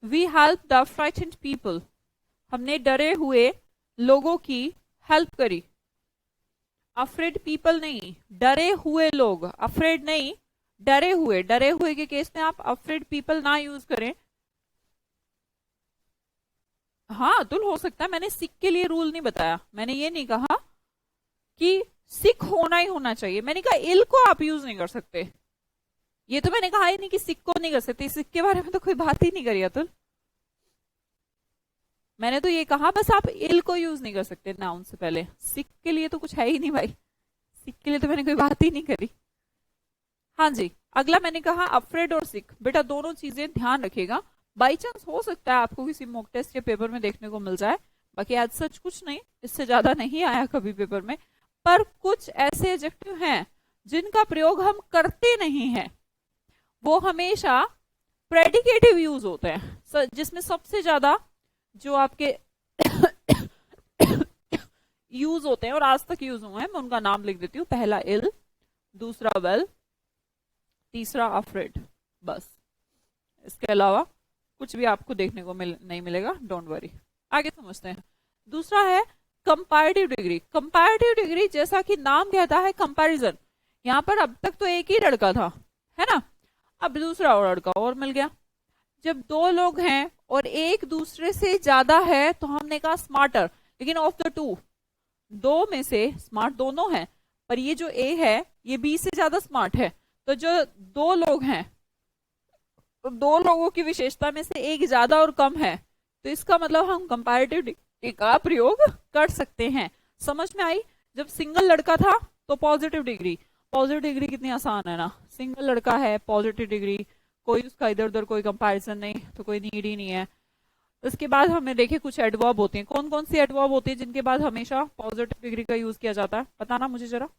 We help the frightened people, हमने डरे हुए लोगों की हेल्प करी। अफ्रेड पीपल नहीं, डरे हुए लोग, अफ्रेड नहीं, डरे हुए। डरे हुए के केस में आप अफ्रेड पीपल ना यूज करें। हाँ अतुल हो सकता है, मैंने सिक के लिए रूल नहीं बताया, मैंने ये नहीं कहा कि सिक होना ही होना चाहिए, मैंने कहा इल को आप यूज नहीं कर सकते। ये तो मैंने कहा ही नहीं कि सिक को नहीं कर सकते, सिक के बारे में तो कोई बात ही नहीं करी अतुल। मैंने तो ये कहा बस आप इल को यूज नहीं कर सकते नाउन से पहले, सिक के लिए तो कुछ है ही नहीं भाई, सिक के लिए तो मैंने कोई बात ही नहीं करी। हाँ जी, अगला मैंने कहा अफ्रेड और सिक, बेटा दोनों चीजें ध्यान रखिएगा। बाई चांस हो सकता है आपको किसी मॉक टेस्ट या पेपर में देखने को मिल जाए, बाकी एज सच कुछ नहीं, इससे ज्यादा नहीं आया कभी पेपर में। पर कुछ ऐसे एडजेक्टिव हैं जिनका प्रयोग हम करते नहीं हैं, वो हमेशा प्रेडिकेटिव यूज होते हैं, जिसमें सबसे ज्यादा जो आपके यूज होते हैं और आज तक यूज हुए हैं, मैं उनका नाम लिख देती हूँ। पहला इल, दूसरा वेल, तीसरा अफ्रेड, बस। इसके अलावा कुछ भी आपको देखने को नहीं मिलेगा, डोंट वरी। आगे समझते हैं। दूसरा है कंपैरेटिव डिग्री। कंपैरेटिव डिग्री जैसा कि नाम कहता है कंपैरिजन, यहां पर अब तक तो एक ही लड़का था, है ना, अब दूसरा और लड़का और मिल गया। जब दो लोग हैं और एक दूसरे से ज्यादा है तो हमने कहा स्मार्टर, लेकिन ऑफ द टू, दो में से स्मार्ट दोनों हैं, पर ये जो ए है ये बी से ज्यादा स्मार्ट है। तो जो दो लोग हैं, तो दो लोगों की विशेषता में से एक ज्यादा और कम है, तो इसका मतलब हम कंपैरेटिव डिग्री का प्रयोग कर सकते हैं। समझ में आई? जब सिंगल लड़का था तो पॉजिटिव डिग्री, पॉजिटिव डिग्री कितनी आसान है ना, सिंगल लड़का है, पॉजिटिव डिग्री, कोई उसका इधर उधर कोई कंपैरिजन नहीं, तो कोई नीड ही नहीं है। उसके बाद हमने देखे कुछ एडवर्ब होते हैं। कौन कौन सी एडवर्ब होती है जिनके बाद हमेशा पॉजिटिव डिग्री का यूज किया जाता है, बताना मुझे जरा।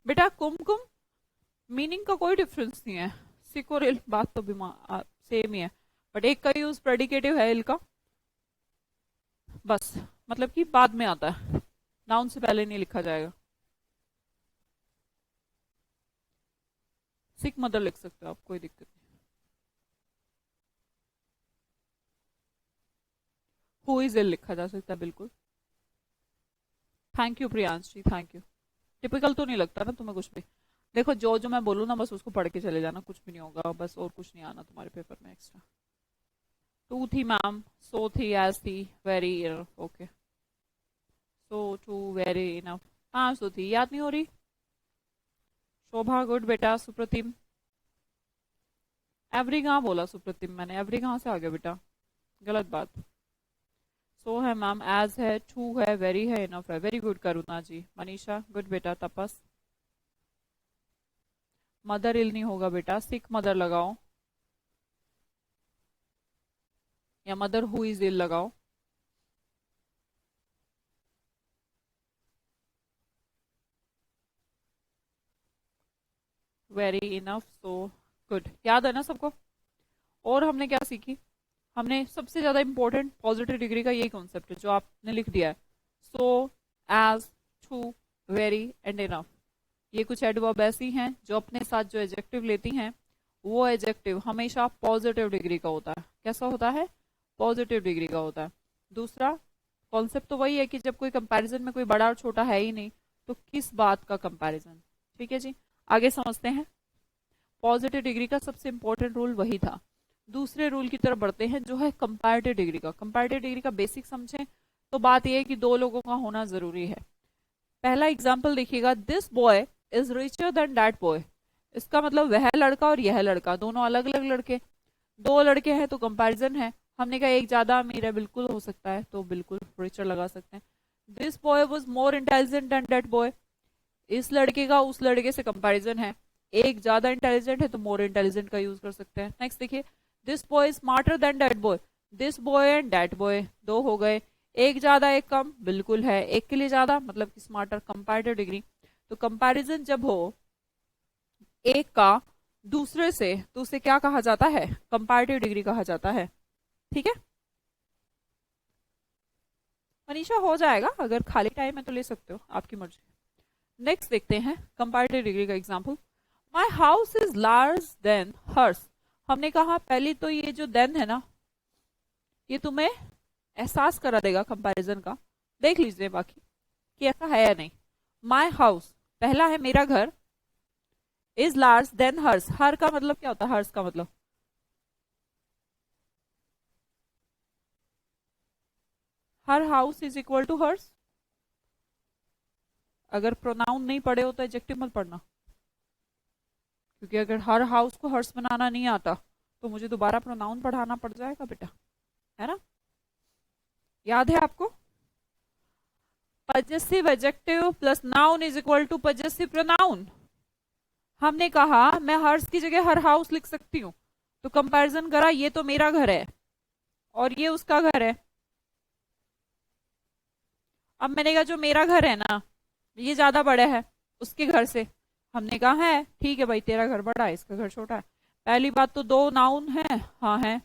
बेटा कुमकुम, मीनिंग का कोई डिफरेंस नहीं है, सिक और इल बात तो सेम ही है, बट एक का यूज प्रेडिकेटिव है, इल का बस मतलब कि बाद में आता है, नाउन से पहले नहीं लिखा जाएगा। सिक मदर लिख सकते हो आप, कोई दिक्कत नहीं। हु इज इल लिखा जा सकता है, बिल्कुल। Thank you Priyansh ji, thank you. Typical तो नहीं लगता ना तुम्हें कुछ भी। देखो जो जो मैं बोलूँ ना बस उसको पढ़ के चले जाना, कुछ भी नहीं होगा, बस और कुछ नहीं आना तुम्हारे पेपर में एक्स्ट्रा। टू थी मैम, सो थी, एज थी, very, okay, so too, very, enough, हाँ सो थी, याद नहीं हो रही। शोभा गुड बेटा। सुप्रतिम, एवरी कहाँ बोला सुप्रतिम मैंने, एवरी कहाँ से आ गया बेटा, गलत बात। सो है मैम, एज है, टू है, वेरी है, इनफ है, वेरी गुड करुणा जी। मनीषा गुड बेटा। तपस, मदर इल नहीं होगा बेटा, सिक मदर लगाओ, या मदर हु इज इल लगाओ। वेरी, इनफ, सो गुड, याद है ना सबको। और हमने क्या सीखी, हमने सबसे ज्यादा इंपॉर्टेंट पॉजिटिव डिग्री का यही कॉन्सेप्ट है जो आपने लिख दिया है, so, as, too, very and enough. ये कुछ एडवर्ब ऐसी हैं जो अपने साथ जो एडजेक्टिव लेती हैं वो एडजेक्टिव हमेशा पॉजिटिव डिग्री का होता है। कैसा होता है? पॉजिटिव डिग्री का होता है। दूसरा कॉन्सेप्ट तो वही है कि जब कोई कंपैरिजन में कोई बड़ा और छोटा है ही नहीं तो किस बात का कंपैरिजन। ठीक है जी, आगे समझते हैं। पॉजिटिव डिग्री का सबसे इंपॉर्टेंट रूल वही था। दूसरे रूल की तरफ बढ़ते हैं जो है कंपैरेटिव डिग्री का। कंपैरेटिव डिग्री का बेसिक समझें तो बात यह है कि दो लोगों का होना जरूरी है। पहला एग्जाम्पल देखिएगा, this boy is richer than that boy. इसका मतलब वह लड़का और यह लड़का दोनों अलग अलग लड़के, दो लड़के हैं तो कंपैरिजन है। हमने कहा एक ज्यादा अमीर है, बिल्कुल हो सकता है, तो बिल्कुल रिचर लगा सकते हैं। This boy was more intelligent then that boy, इस लड़के का उस लड़के से कंपैरिजन है, एक ज्यादा इंटेलिजेंट है तो मोर इंटेलिजेंट का यूज कर सकते हैं। नेक्स्ट देखिए, this boy is smarter than that boy, this boy and that boy दो हो गए, एक ज्यादा एक कम, बिल्कुल है, एक के लिए ज्यादा मतलब कि स्मार्टर, कंपैरेटिव डिग्री। तो कंपैरिजन जब हो एक का दूसरे से तो उसे क्या कहा जाता है? कंपैरेटिव डिग्री कहा जाता है। ठीक है मनीषा, हो जाएगा, अगर खाली टाइम है तो ले सकते हो, आपकी मर्जी। नेक्स्ट देखते हैं कंपैरेटिव डिग्री का example. My house is large than hers. हमने कहा पहली तो ये जो देन है ना ये तुम्हें एहसास करा देगा कंपैरिजन का, देख लीजिए बाकी कि ऐसा है या नहीं। माय हाउस पहला है मेरा घर, is large than hers, her का मतलब क्या होता है? हर्स का मतलब her house is equal to hers. अगर प्रोनाउन नहीं पढ़े हो तो एडजेक्टिव मत पढ़ना, क्योंकि अगर हर हाउस को हर्स बनाना नहीं आता तो मुझे दोबारा प्रोनाउन पढ़ाना पड़ जाएगा बेटा, है ना, याद है आपको। Possessive adjective plus noun is equal to possessive pronoun. हमने कहा मैं हर्ष की जगह हर हाउस लिख सकती हूँ, तो कंपैरिजन करा, ये तो मेरा घर है और ये उसका घर है। अब मैंने कहा जो मेरा घर है ना ये ज्यादा बड़ा है उसके घर से। हमने कहा है ठीक है भाई, तेरा घर बड़ा है इसका घर छोटा है। पहली बात तो दो नाउन है, हाँ है,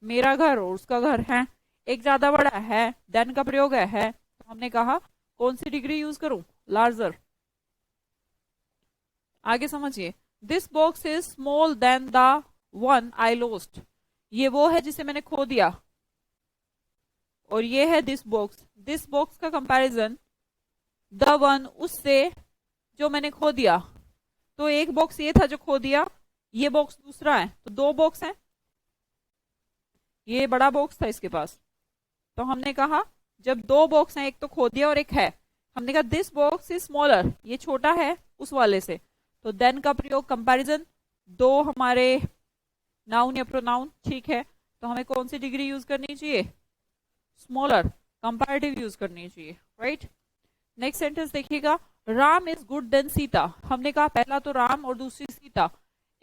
मेरा घर और उसका घर है, एक ज्यादा बड़ा है, देन का प्रयोग है। तो हमने कहा कौन सी डिग्री यूज करूं, लार्जर। आगे समझिए, this box is small than the one I lost. ये वो है जिसे मैंने खो दिया, और ये है दिस बॉक्स। दिस बॉक्स का कंपैरिजन द वन, उससे जो मैंने खो दिया। तो एक बॉक्स ये था जो खो दिया, ये बॉक्स दूसरा है, तो दो बॉक्स हैं। ये बड़ा बॉक्स था इसके पास, तो हमने कहा जब दो बॉक्स हैं, एक तो खो दिया और एक है, हमने कहा दिस बॉक्स इज स्मॉलर, ये छोटा है उस वाले से। तो देन का प्रयोग कंपैरिजन, दो हमारे नाउन या प्रोनाउन, ठीक है, तो हमें कौन सी डिग्री यूज करनी चाहिए, स्मॉलर, कंपैरेटिव यूज करनी चाहिए, राइट। नेक्स्ट सेंटेंस देखिएगा, Ram is good than Sita. हमने कहा पहला तो राम और दूसरी सीता,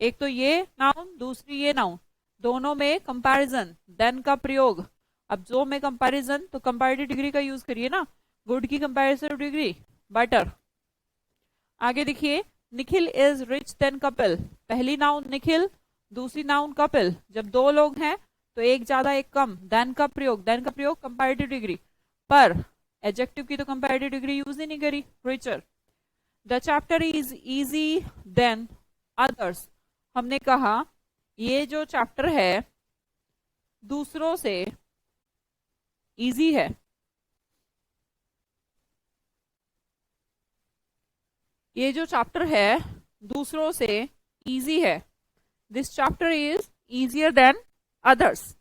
एक तो ये नाउन दूसरी ये नाउन, दोनों में कंपैरिजन, देन का प्रयोग। अब जो में कंपैरिजन तो कंपैरेटिव डिग्री का यूज करिए ना, गुड की कंपैरिटिव डिग्री बेटर। आगे देखिए, Nikhil is rich than Kapil. पहली नाउन निखिल, दूसरी नाउन कपिल। जब दो लोग हैं तो एक ज्यादा एक कम, देन का प्रयोग, देन का प्रयोग कंपैरेटिव डिग्री। पर एडजेक्टिव की तो कंपैरेटिव डिग्री यूज ही नहीं करी, richer. The chapter is easy than others. हमने कहा ये जो चैप्टर है दूसरों से इजी है, ये जो चैप्टर है दूसरों से इजी है। This chapter is easier than others.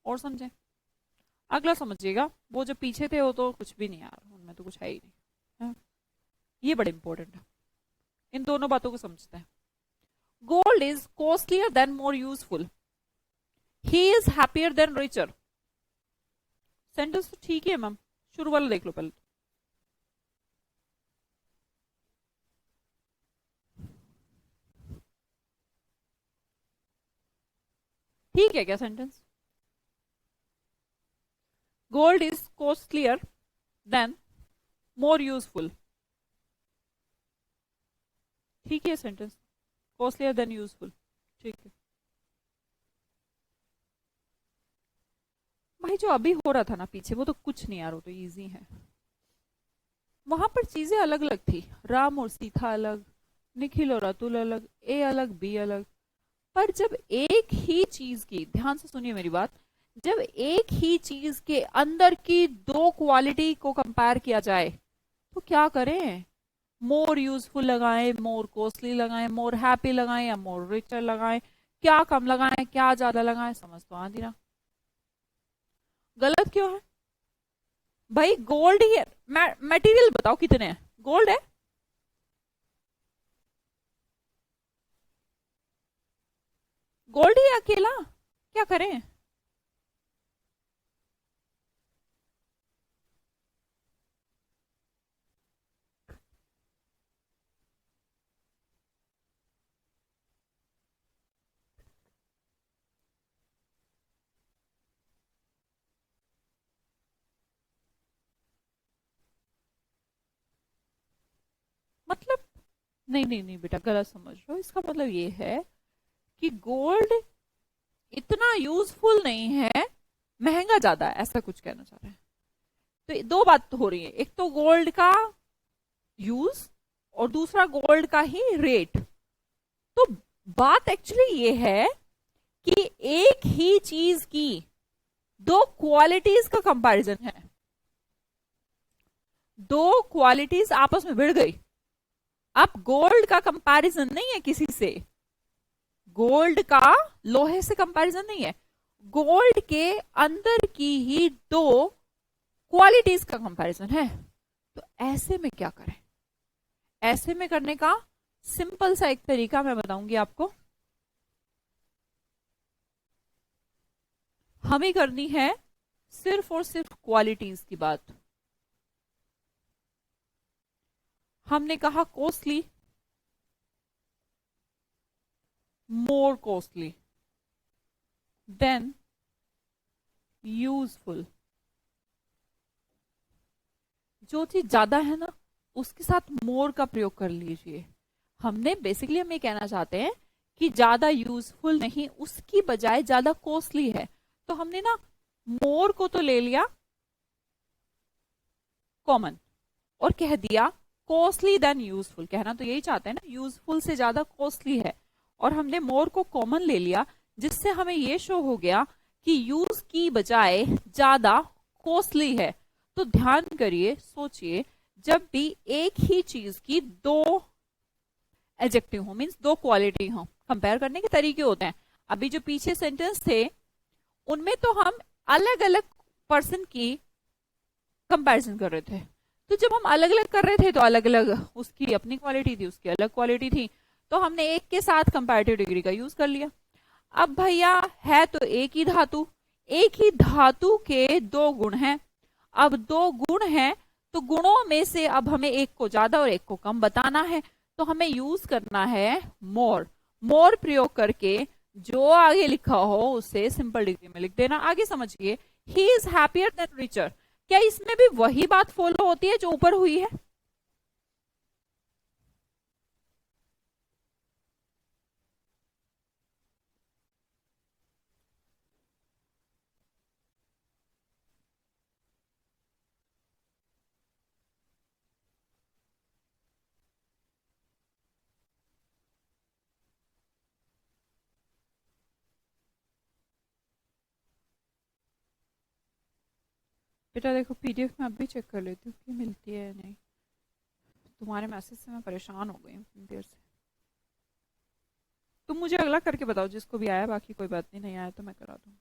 और समझे, अगला समझिएगा, वो जो पीछे थे वो तो कुछ भी नहीं यार, उनमें तो कुछ है ही नहीं है? ये बड़े इंपॉर्टेंट है, इन दोनों बातों को समझते हैं। Gold is costlier than more useful. He is happier than richer. Sentence तो ठीक है मैम, शुरू वाला देख लो पहले। ठीक है क्या sentence? Gold is costlier than more useful, ठीक है सेंटेंस, कॉस्टलियर देन यूजफुल, ठीक है भाई। जो अभी हो रहा था ना पीछे, वो तो कुछ नहीं यार, वो तो इजी है। वहां पर चीजें अलग अलग थी, राम और सीता अलग, निखिल और अतुल अलग, ए अलग बी अलग। पर जब एक ही चीज की, ध्यान से सुनिए मेरी बात, जब एक ही चीज के अंदर की दो क्वालिटी को कंपेयर किया जाए तो क्या करें, मोर यूजफुल लगाएं, मोर कॉस्टली लगाएं, मोर हैप्पी लगाएं या मोर रिचर लगाएं, क्या कम लगाएं क्या ज्यादा लगाएं, समझ तो आती ना। गलत क्यों है भाई? गोल्ड ही है, मटेरियल बताओ कितने हैं, गोल्ड है, गोल्ड ही अकेला, क्या करें? मतलब नहीं नहीं नहीं बेटा, गलत समझ रहे हो। इसका मतलब ये है कि गोल्ड इतना यूजफुल नहीं है, महंगा ज्यादा है, ऐसा कुछ कहना चाह रहे हैं। तो दो बात तो हो रही है, एक तो गोल्ड का यूज और दूसरा गोल्ड का ही रेट। तो बात एक्चुअली ये है कि एक ही चीज की दो क्वालिटीज का कंपैरिजन है, दो क्वालिटीज आपस में भिड़ गई। अब गोल्ड का कंपैरिजन नहीं है किसी से, गोल्ड का लोहे से कंपैरिजन नहीं है, गोल्ड के अंदर की ही दो क्वालिटीज का कंपैरिजन है। तो ऐसे में क्या करें? ऐसे में करने का सिंपल सा एक तरीका मैं बताऊंगी आपको, हमें करनी है सिर्फ और सिर्फ क्वालिटीज की बात। हमने कहा कॉस्टली, मोर कॉस्टली देन यूजफुल। जो चीज ज्यादा है ना उसके साथ मोर का प्रयोग कर लीजिए। हमने बेसिकली हम ये कहना चाहते हैं कि ज्यादा यूजफुल नहीं, उसकी बजाय ज्यादा कॉस्टली है, तो हमने ना मोर को तो ले लिया कॉमन और कह दिया कॉस्टली देन यूजफुल। कहना तो यही चाहते हैं ना, यूजफुल से ज्यादा कॉस्टली है, और हमने मोर को कॉमन ले लिया, जिससे हमें ये शो हो गया कि यूज की बजाय ज्यादा कॉस्टली है। तो ध्यान करिए, सोचिए, जब भी एक ही चीज की दो एडजेक्टिव हो, मीन्स दो क्वालिटी हो, कंपेयर करने के तरीके होते हैं। अभी जो पीछे सेंटेंस थे उनमें तो हम अलग अलग पर्सन की कंपैरिजन कर रहे थे, तो जब हम अलग अलग कर रहे थे तो अलग अलग उसकी अपनी क्वालिटी थी, उसकी अलग क्वालिटी थी, तो हमने एक के साथ कंपैरेटिव डिग्री का यूज कर लिया। अब भैया है तो एक ही धातु, एक ही धातु के दो गुण हैं। अब दो गुण हैं तो गुणों में से अब हमें एक को ज्यादा और एक को कम बताना है, तो हमें यूज करना है मोर। मोर प्रयोग करके जो आगे लिखा हो उसे सिंपल डिग्री में लिख देना। आगे समझिए, he is happier than richer. क्या इसमें भी वही बात फॉलो होती है जो ऊपर हुई है? बेटा देखो, पीडीएफ में अब भी चेक कर लेती हूँ कि मिलती है या नहीं। तुम्हारे मैसेज से मैं परेशान हो गई हूँ इतनी देर से। तुम मुझे अगला करके बताओ जिसको भी आया, बाकी कोई बात नहीं, नहीं आया तो मैं करा दूँ।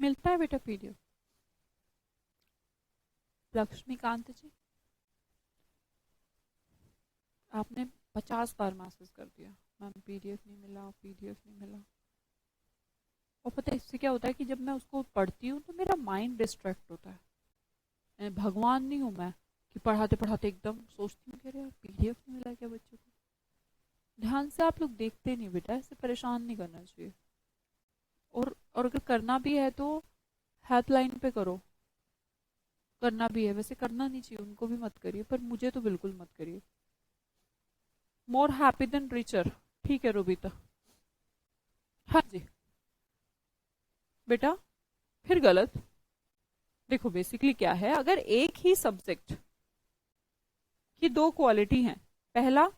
मिलता है बेटा पीडीएफ। लक्ष्मीकांत जी, आपने 50 बार मैसेज कर दिया, मैम पीडीएफ नहीं मिला, पीडीएफ नहीं मिला। और पता है इससे क्या होता है कि जब मैं उसको पढ़ती हूँ तो मेरा माइंड डिस्ट्रैक्ट होता है। भगवान नहीं हूं मैं कि पढ़ाते पढ़ाते एकदम सोचती हूँ कि अरे यार पीडीएफ नहीं मिला क्या बच्चों को। ध्यान से आप लोग देखते नहीं बेटा, ऐसे परेशान नहीं करना चाहिए। और अगर करना भी है तो हेल्पलाइन पे करो, करना भी है, वैसे करना नहीं चाहिए, उनको भी मत करिए, पर मुझे तो बिल्कुल मत करिए। मोर हैप्पी देन रिचर, ठीक है रोबिता। हाँ जी बेटा, फिर गलत। देखो बेसिकली क्या है, अगर एक ही सब्जेक्ट की दो क्वालिटी हैं, पहला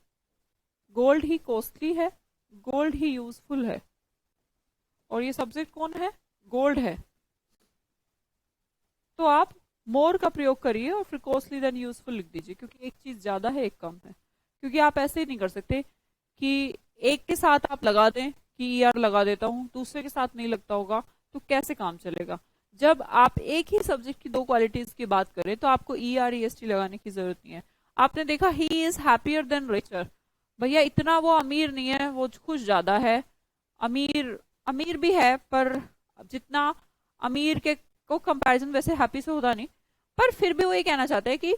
गोल्ड ही कॉस्टली है, गोल्ड ही यूजफुल है, और ये सब्जेक्ट कौन है? गोल्ड है, तो आप मोर का प्रयोग करिए और फिर कॉस्टली देन यूजफुल लिख दीजिए, क्योंकि एक चीज ज्यादा है एक कम है। क्योंकि आप ऐसे नहीं कर सकते कि एक के साथ आप लगा दें कि ईआर लगा देता हूं, दूसरे के साथ नहीं लगता होगा, तो कैसे काम चलेगा? जब आप एक ही सब्जेक्ट की दो क्वालिटीज की बात करें तो आपको ER EST लगाने की जरूरत नहीं है। आपने देखा he is happier than richer, भैया इतना वो अमीर नहीं है, वो खुश ज्यादा है। अमीर अमीर भी है, पर जितना अमीर के को कंपैरिजन वैसे हैप्पी से होता नहीं, पर फिर भी वो ये कहना चाहते हैं कि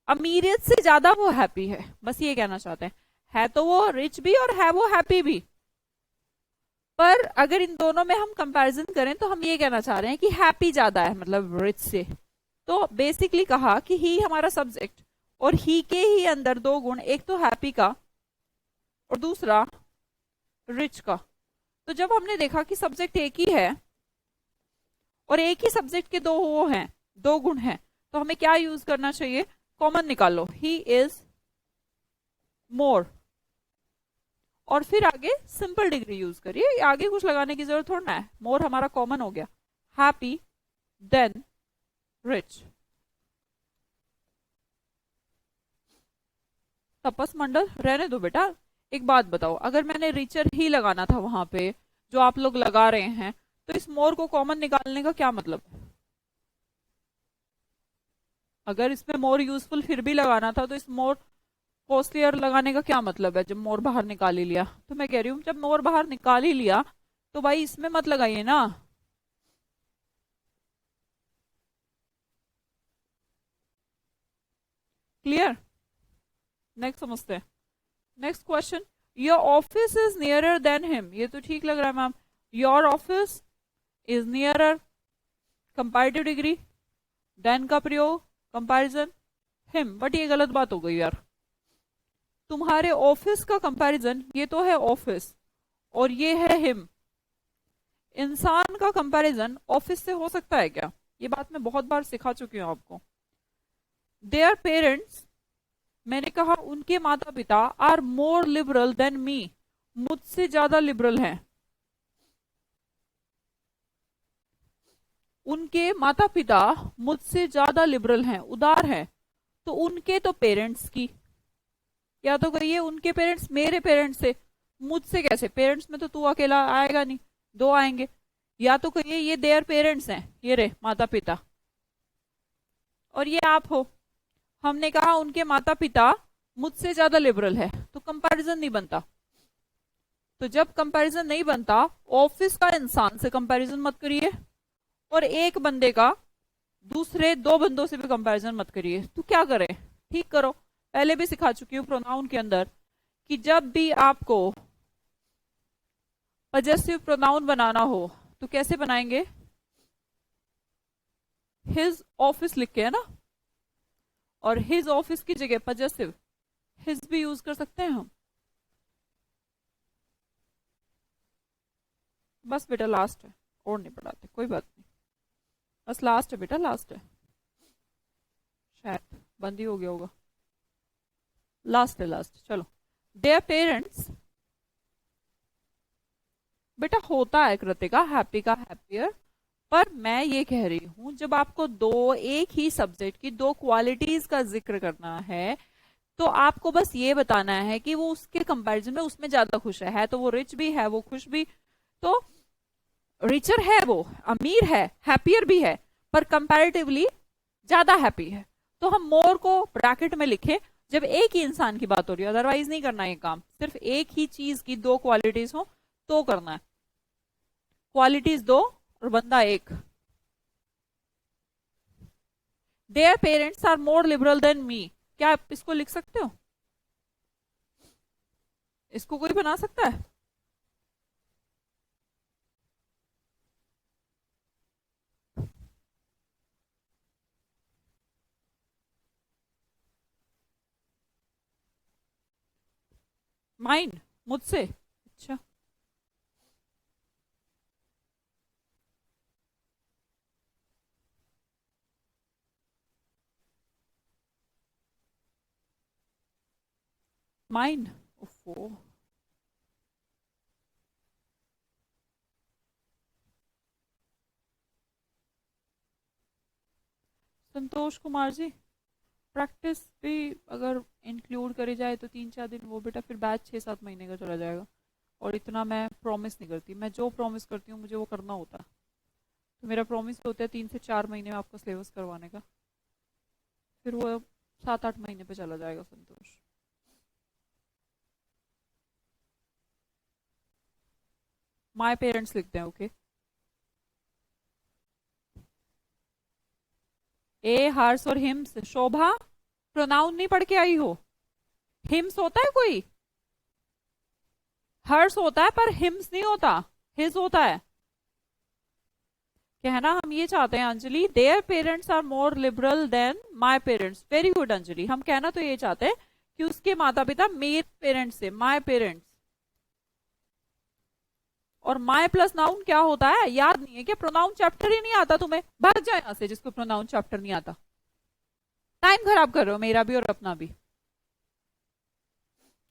अमीरियत से ज्यादा वो हैप्पी है, बस ये कहना चाहते हैं। है तो वो रिच भी और है वो हैप्पी भी। पर अगर इन दोनों में हम कंपैरिजन करें तो हम ये कहना चाह रहे हैं कि हैप्पी ज्यादा है, मतलब रिच से। तो बेसिकली कहा कि ही हमारा सब्जेक्ट, और ही के ही अंदर दो गुण, एक तो हैप्पी का और दूसरा रिच का। तो जब हमने देखा कि सब्जेक्ट एक ही है और एक ही सब्जेक्ट के दो वो हैं, दो गुण हैं, तो हमें क्या यूज करना चाहिए? कॉमन निकालो, ही इज मोर, और फिर आगे सिंपल डिग्री यूज करिए, आगे कुछ लगाने की जरूरत थोड़ा है, मोर हमारा कॉमन हो गया। Happy than rich. Tapas Mandal रहने दो बेटा। एक बात बताओ, अगर मैंने रिचर ही लगाना था वहां पे जो आप लोग लगा रहे हैं, तो इस मोर को कॉमन निकालने का क्या मतलब? अगर इसमें मोर यूजफुल फिर भी लगाना था तो इस मोर कॉस्टलियर लगाने का क्या मतलब है? जब मोर बाहर निकाल ही लिया, तो मैं कह रही हूं जब मोर बाहर निकाल ही लिया तो भाई इसमें मत लगाइए ना। क्लियर? नेक्स्ट समझते हैं। Next question, your office is nearer than him. ये तो ठीक लग रहा है ma'am. Your office is nearer, comparative degree, than का प्रयोग, कंपैरिजन, हिम। बट ये गलत बात हो गई यार। तुम्हारे ऑफिस का कंपैरिजन, ये तो है ऑफिस और ये है हिम। इंसान का कंपैरिजन ऑफिस से हो सकता है क्या? ये बात मैं बहुत बार सिखा चुकी हूं आपको। देयर पेरेंट्स, मैंने कहा उनके माता पिता, are more liberal than me, मुझसे ज्यादा लिबरल हैं। उनके माता पिता मुझसे ज्यादा लिबरल हैं, उदार हैं। तो उनके तो पेरेंट्स की, या तो कहिए उनके पेरेंट्स मेरे पेरेंट्स से, मुझसे कैसे? पेरेंट्स में तो तू अकेला आएगा नहीं, दो आएंगे। या तो कहिए ये देयर पेरेंट्स हैं, ये रे माता पिता, और ये आप हो। हमने कहा उनके माता पिता मुझसे ज्यादा लिबरल है, तो कंपैरिजन नहीं बनता। तो जब कंपैरिजन नहीं बनता, ऑफिस का इंसान से कंपैरिजन मत करिए, और एक बंदे का दूसरे दो बंदों से भी कंपैरिजन मत करिए। तो क्या करें? ठीक करो, पहले भी सिखा चुकी हूं प्रोनाउन के अंदर कि जब भी आपको पजेसिव प्रोनाउन बनाना हो तो कैसे बनाएंगे? हिज ऑफिस लिख के, है ना, और हिज ऑफिस की जगह पजेसिव हिज भी यूज कर सकते हैं हम। बस बेटा लास्ट है, और नहीं पढ़ाते, कोई बात नहीं, बस लास्ट है बेटा, लास्ट है। शायद बंद ही हो गया होगा। लास्ट है, लास्ट। चलो, देयर पेरेंट्स, बेटा होता है कृतिका हैप्पी का हैप्पियर, पर मैं ये कह रही हूं जब आपको दो एक ही सब्जेक्ट की दो क्वालिटीज का जिक्र करना है, तो आपको बस ये बताना है कि वो उसके कंपैरिजन में उसमें ज्यादा खुश है तो वो रिच भी है, वो खुश भी, तो रिचर है, वो अमीर है, हैप्पियर भी है, पर कंपैरेटिवली ज्यादा हैप्पी है। तो हम मोर को ब्रैकेट में लिखे जब एक ही इंसान की बात हो रही है, अदरवाइज नहीं करना ये काम। सिर्फ एक ही चीज की दो क्वालिटीज हो तो करना है। क्वालिटीज दो और बंदा एक। Their parents are more liberal than me, क्या आप इसको लिख सकते हो? इसको कोई बना सकता है? माइंड, मुझसे? अच्छा, माइंड, ओफो। संतोष कुमार जी, प्रैक्टिस भी अगर इंक्लूड करी जाए तो 3-4 दिन, वो बेटा फिर बैच 6-7 महीने का चला जाएगा। और इतना मैं प्रॉमिस नहीं करती, मैं जो प्रॉमिस करती हूँ मुझे वो करना होता है। तो मेरा प्रॉमिस होता है 3 से 4 महीने में आपको सिलेबस करवाने का, फिर वो 7-8 महीने पे चला जाएगा संतोष। माय पेरेंट्स लिखते हैं, ओके। ए हर्ष और हिम्स। शोभा, प्रोनाउन नहीं पढ़ के आई हो? हिम्स होता है कोई? हर्ष होता है पर हिम्स नहीं होता। हिज होता है। कहना हम ये चाहते हैं Anjali, their parents are more liberal than my parents. Very good Anjali, हम कहना तो ये चाहते हैं कि उसके माता पिता मेरे पेरेंट्स से, माई पेरेंट्स। और माई प्लस नाउन क्या होता है याद नहीं है क्या? प्रोनाउन चैप्टर ही नहीं आता तुम्हें? भाग जाए यहां से जिसको प्रोनाउन चैप्टर नहीं आता। टाइम खराब कर रहे हो मेरा भी और अपना भी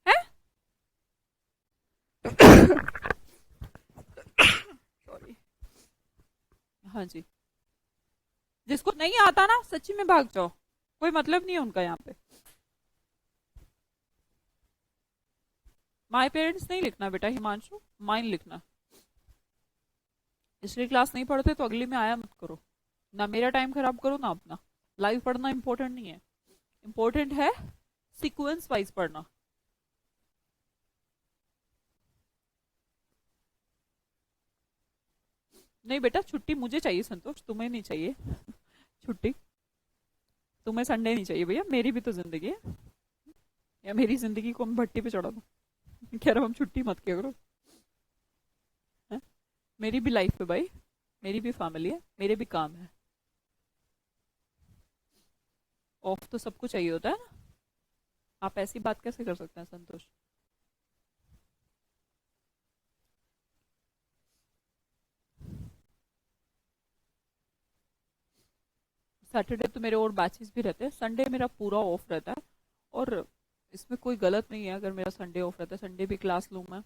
है। सॉरी। हाँ जी, जिसको नहीं आता ना सच्ची में भाग जाओ, कोई मतलब नहीं है उनका यहाँ पे। माय पेरेंट्स नहीं लिखना बेटा हिमांशु, माइन लिखना। इसलिए क्लास नहीं पढ़ते तो अगली में आया मत करो, ना मेरा टाइम खराब करो ना अपना। लाइव पढ़ना इंपॉर्टेंट नहीं है, इंपॉर्टेंट है सीक्वेंस वाइज पढ़ना। नहीं बेटा छुट्टी मुझे चाहिए संतोष, तुम्हें नहीं चाहिए छुट्टी। तुम्हें संडे नहीं चाहिए भैया, मेरी भी तो जिंदगी है। या मेरी जिंदगी को मैं भट्टी पे चढ़ा दूं? कह रहा हूँ हम छुट्टी मत किया करो है? मेरी भी लाइफ है भाई, मेरी भी फैमिली है, मेरे भी काम है। ऑफ तो सबको चाहिए होता है ना। आप ऐसी बात कैसे कर सकते हैं संतोष? सैटरडे तो मेरे और बैचेस भी रहते हैं, संडे मेरा पूरा ऑफ रहता है। और इसमें कोई गलत नहीं है अगर मेरा संडे ऑफ रहता है, संडे भी क्लास लूँ मैं।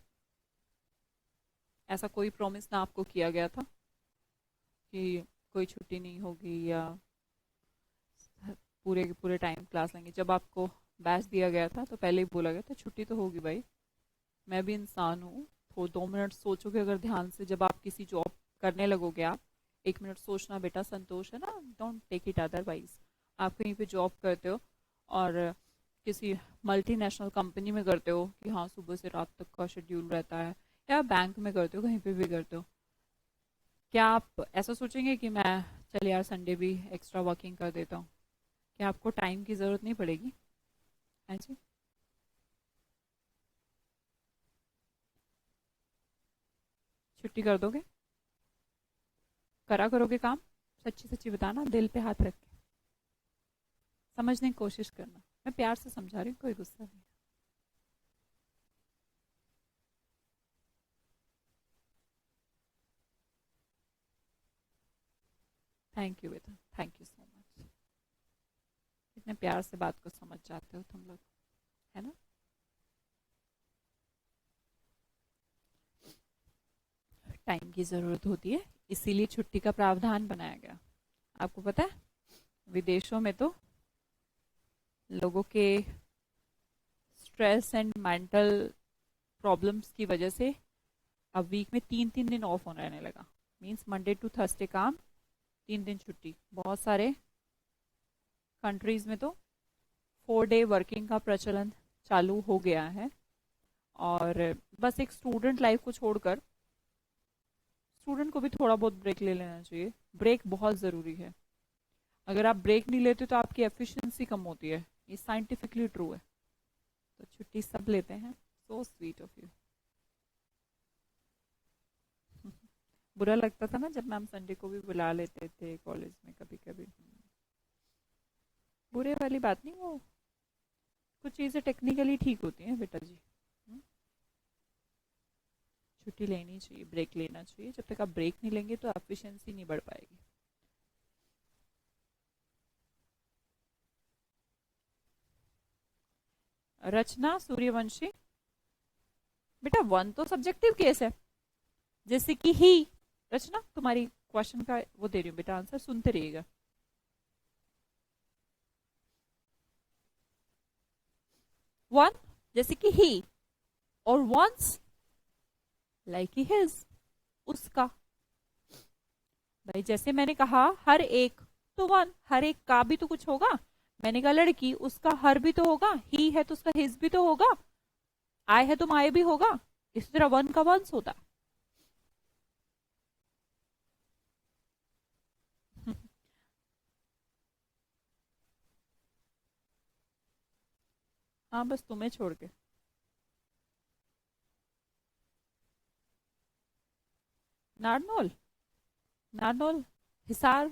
ऐसा कोई प्रॉमिस ना आपको किया गया था कि कोई छुट्टी नहीं होगी या पूरे के पूरे टाइम क्लास लेंगे। जब आपको बैच दिया गया था तो पहले ही बोला गया था छुट्टी तो होगी भाई। मैं भी इंसान हूँ, तो 2 मिनट सोचोगे अगर ध्यान से, जब आप किसी जॉब करने लगोगे आप 1 मिनट सोचना बेटा, संतोष है ना, डोंट टेक इट अदरवाइज। आप कहीं पे जॉब करते हो और किसी मल्टीनेशनल कंपनी में करते हो कि हाँ सुबह से रात तक का शेड्यूल रहता है, या बैंक में करते हो, कहीं पे भी करते हो, क्या आप ऐसा सोचेंगे कि मैं चल यार संडे भी एक्स्ट्रा वर्किंग कर देता हूँ? क्या आपको टाइम की ज़रूरत नहीं पड़ेगी? है जी। छुट्टी कर दोगे? करा करोगे काम? सच्ची सच्ची बताना, दिल पे हाथ रख के समझने की कोशिश करना। मैं प्यार से समझा रही हूँ, कोई गुस्सा नहीं। थैंक यू बेटा, थैंक यू सो मच। इतने प्यार से बात को समझ जाते हो तुम लोग, है ना। टाइम की ज़रूरत होती है, इसीलिए छुट्टी का प्रावधान बनाया गया। आपको पता है विदेशों में तो लोगों के स्ट्रेस एंड मेंटल प्रॉब्लम्स की वजह से अब वीक में 3-3 दिन ऑफ होने रहने लगा। मीन्स मंडे टू थर्सडे काम, 3 दिन छुट्टी। बहुत सारे कंट्रीज में तो 4 डे वर्किंग का प्रचलन चालू हो गया है। और बस एक स्टूडेंट लाइफ को छोड़कर स्टूडेंट को भी थोड़ा बहुत ब्रेक ले लेना चाहिए। ब्रेक बहुत ज़रूरी है। अगर आप ब्रेक नहीं लेते तो आपकी एफिशिएंसी कम होती है, ये साइंटिफिकली ट्रू है। तो छुट्टी सब लेते हैं, सो स्वीट ऑफ यू। बुरा लगता था ना जब मैम संडे को भी बुला लेते थे कॉलेज में कभी कभी। बुरे वाली बात नहीं, वो कुछ चीज़ें टेक्निकली ठीक होती हैं बेटा जी। हम्म, छुट्टी लेनी चाहिए, ब्रेक लेना चाहिए। जब तक आप ब्रेक नहीं लेंगे तो एफिशिएंसी नहीं बढ़ पाएगी। रचना सूर्यवंशी, बेटा वन तो सब्जेक्टिव केस है, जैसे कि ही। रचना तुम्हारी क्वेश्चन का वो दे रही हूँ बेटा, आंसर सुनते रहिएगा। वन जैसे कि ही, और वंस लाइक ही हिज, उसका। भाई जैसे मैंने कहा हर एक, तो वन हर एक का भी तो कुछ होगा। मैंने कहा लड़की, उसका हर भी तो होगा, ही है तो उसका हिज भी तो होगा, आय है तो माए भी होगा। इसी तरह वन का वंस होता है। हाँ बस तुम्हें छोड़ के। नारनौल। नारनौल, हिसार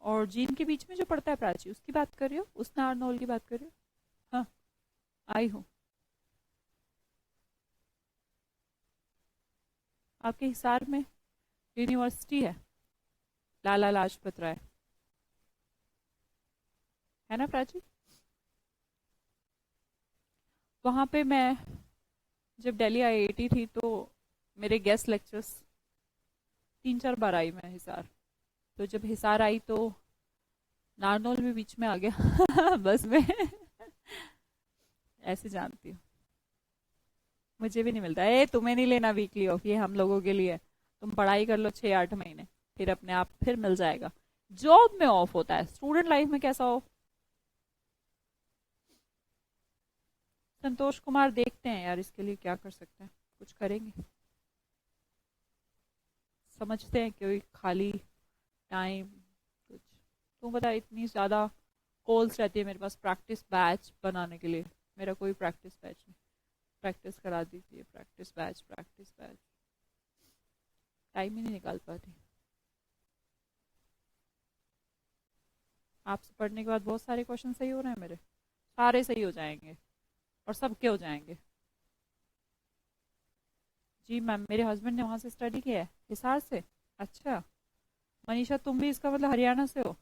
और जींद के बीच में जो पड़ता है प्राची, उसकी बात कर रही हो? उस नारनौल की बात कर रही हो? हाँ, आई हूँ। आपके हिसार में यूनिवर्सिटी है, लाला लाजपत राय, है ना प्राची? वहां पे मैं जब दिल्ली आईआईटी थी तो मेरे गेस्ट लेक्चर्स 3 4 बार आई मैं हिसार। तो जब हिसार आई तो नारनौल भी बीच में आ गया बस में ऐसे जानती हूँ। मुझे भी नहीं मिलता। तुम्हें नहीं लेना वीकली ऑफ, ये हम लोगों के लिए है। तुम पढ़ाई कर लो 6 8 महीने, फिर अपने आप फिर मिल जाएगा। जॉब में ऑफ होता है, स्टूडेंट लाइफ में कैसा ऑफ? संतोष कुमार देखते हैं यार, इसके लिए क्या कर सकते हैं, कुछ करेंगे। समझते हैं कोई खाली टाइम कुछ। तुम बता, इतनी ज्यादा कॉल्स रहती है मेरे पास प्रैक्टिस बैच बनाने के लिए, मेरा कोई प्रैक्टिस बैच नहीं। प्रैक्टिस करा दीजिए, practice batch, practice batch. Time ही नहीं निकाल पाती। आपसे पढ़ने के बाद बहुत सारे क्वेश्चन सही हो रहे हैं मेरे, सारे सही हो जाएंगे और सबके हो जाएंगे। जी मैम, मेरे हस्बैंड ने वहां से स्टडी किया है, हिसार से। अच्छा, मनीषा तुम भी इसका मतलब हरियाणा से हो?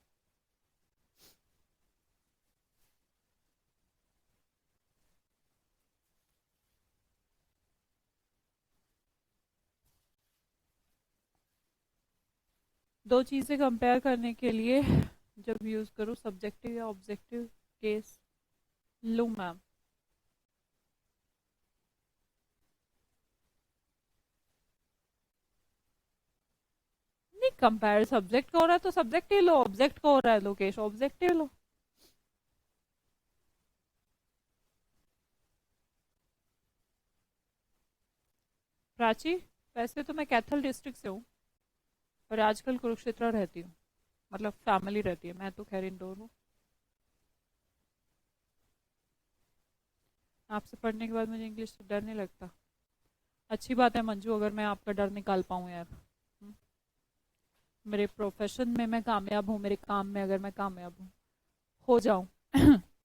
दो चीजें कंपेयर करने के लिए जब यूज करूँ, सब्जेक्टिव या ऑब्जेक्टिव केस लूँ मैम? नहीं, कंपेयर सब्जेक्ट का हो रहा है तो सब्जेक्ट ही लो, ऑब्जेक्ट का हो रहा है लोकेश, ऑब्जेक्टिव लो। प्राची, वैसे तो मैं कैथल डिस्ट्रिक्ट से हूँ, पर आजकल कुरुक्षेत्र रहती हूँ, मतलब फैमिली रहती है। मैं तो खैर इंदौर हूँ। आपसे पढ़ने के बाद मुझे इंग्लिश से डर नहीं लगता। अच्छी बात है मंजू, अगर मैं आपका डर निकाल पाऊँ यार। मेरे प्रोफेशन में मैं कामयाब हूँ, मेरे काम में अगर मैं कामयाब हूँ हो जाऊं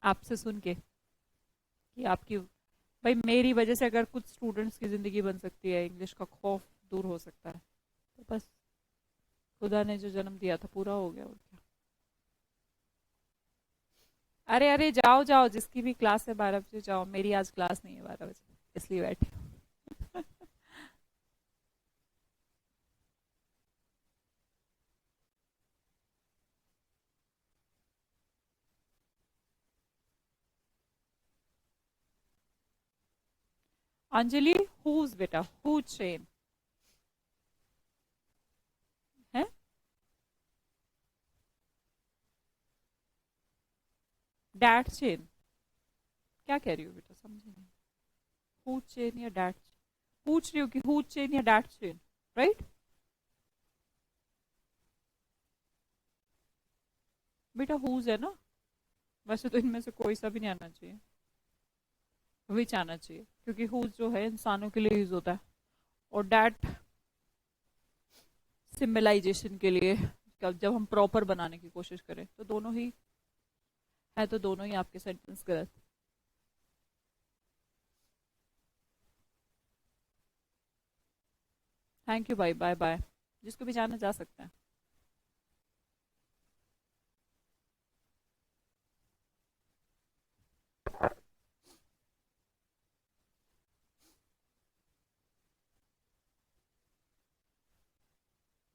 आपसे सुन के कि आपकी, भाई मेरी वजह से अगर कुछ स्टूडेंट्स की जिंदगी बन सकती है, इंग्लिश का खौफ दूर हो सकता है, तो बस खुदा ने जो जन्म दिया था पूरा हो गया, और क्या। अरे अरे, जाओ जाओ, जिसकी भी क्लास है 12 बजे जाओ, मेरी आज क्लास नहीं है 12 बजे, इसलिए बैठी हूँ। अंजलि, हुज बेटा, हुज चेन है? That chain? क्या कह रही हो बेटा, समझे नहीं। हुज चेन या डैट? पूछ रही हो कि हुज चेन या डैट चेन, राइट? बेटा हुज है ना, वैसे तो इनमें से कोई सा भी नहीं आना चाहिए, विच आना चाहिए, क्योंकि हुज जो है इंसानों के लिए यूज होता है, और डैट सिम्बलाइजेशन के लिए, जब हम प्रॉपर बनाने की कोशिश करें तो दोनों ही है, तो दोनों ही आपके सेंटेंस गलत। थैंक यू भाई, बाय बाय। जिसको भी जाना जा सकता है।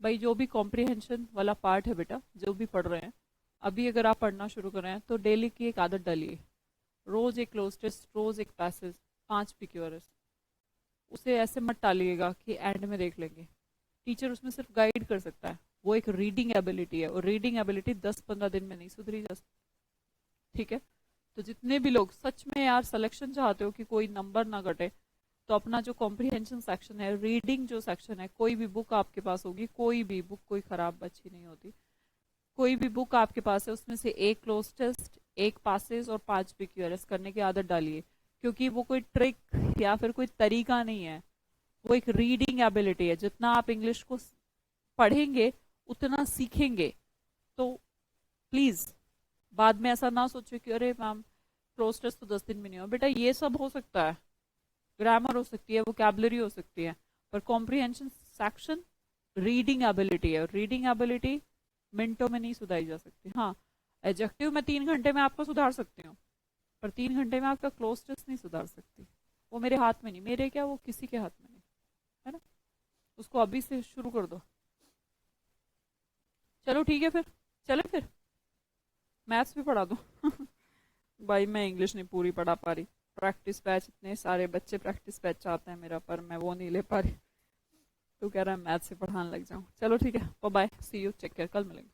भाई जो भी कॉम्प्रिहेंशन वाला पार्ट है बेटा, जो भी पढ़ रहे हैं, अभी अगर आप पढ़ना शुरू कर रहे हैं तो डेली की एक आदत डालिए। रोज एक क्लोज टेस्ट, रोज एक पैसेज, 5 PQRS। उसे ऐसे मत टालिएगा कि एंड में देख लेंगे। टीचर उसमें सिर्फ गाइड कर सकता है, वो एक रीडिंग एबिलिटी है, और रीडिंग एबिलिटी 10 15 दिन में नहीं सुधरी जा सकती। ठीक है? तो जितने भी लोग सच में यार सिलेक्शन चाहते हो कि कोई नंबर ना घटे, तो अपना जो कॉम्प्रिहेंशन सेक्शन है, रीडिंग जो सेक्शन है, कोई भी बुक आपके पास होगी, कोई भी बुक, कोई खराब अच्छी नहीं होती, कोई भी बुक आपके पास है, उसमें से एक क्लोज टेस्ट, एक पासेस और 5 PQRS करने की आदत डालिए। क्योंकि वो कोई ट्रिक या फिर कोई तरीका नहीं है, वो एक रीडिंग एबिलिटी है। जितना आप इंग्लिश को पढ़ेंगे उतना सीखेंगे। तो प्लीज बाद में ऐसा ना सोचे कि अरे मैम क्लोज टेस्ट तो 10 दिन में नहीं हो। बेटा ये सब हो सकता है, ग्रामर हो सकती है, वोकैबुलरी हो सकती है, पर कॉम्प्रिहेंशन सेक्शन रीडिंग एबिलिटी है। रीडिंग एबिलिटी मिनटों में नहीं सुधारी जा सकती। हाँ, एडजेक्टिव मैं 3 घंटे में आपको सुधार सकती हूँ, पर 3 घंटे में आपका क्लोज टेस्ट नहीं सुधार सकती। वो मेरे हाथ में नहीं, मेरे क्या वो किसी के हाथ में नहीं, है ना। उसको अभी से शुरू कर दो। चलो ठीक है फिर, चले फिर मैथ्स भी पढ़ा दो। भाई मैं इंग्लिश नहीं पूरी पढ़ा पा रही। प्रैक्टिस बैच, इतने सारे बच्चे प्रैक्टिस बैच चाहते हैं मेरा, पर मैं वो नहीं ले पा रही। तू कह रहा है मैथ्स से पढ़ाने लग जाऊं। चलो ठीक है, bye, see you, take care, कल मिलेंगे।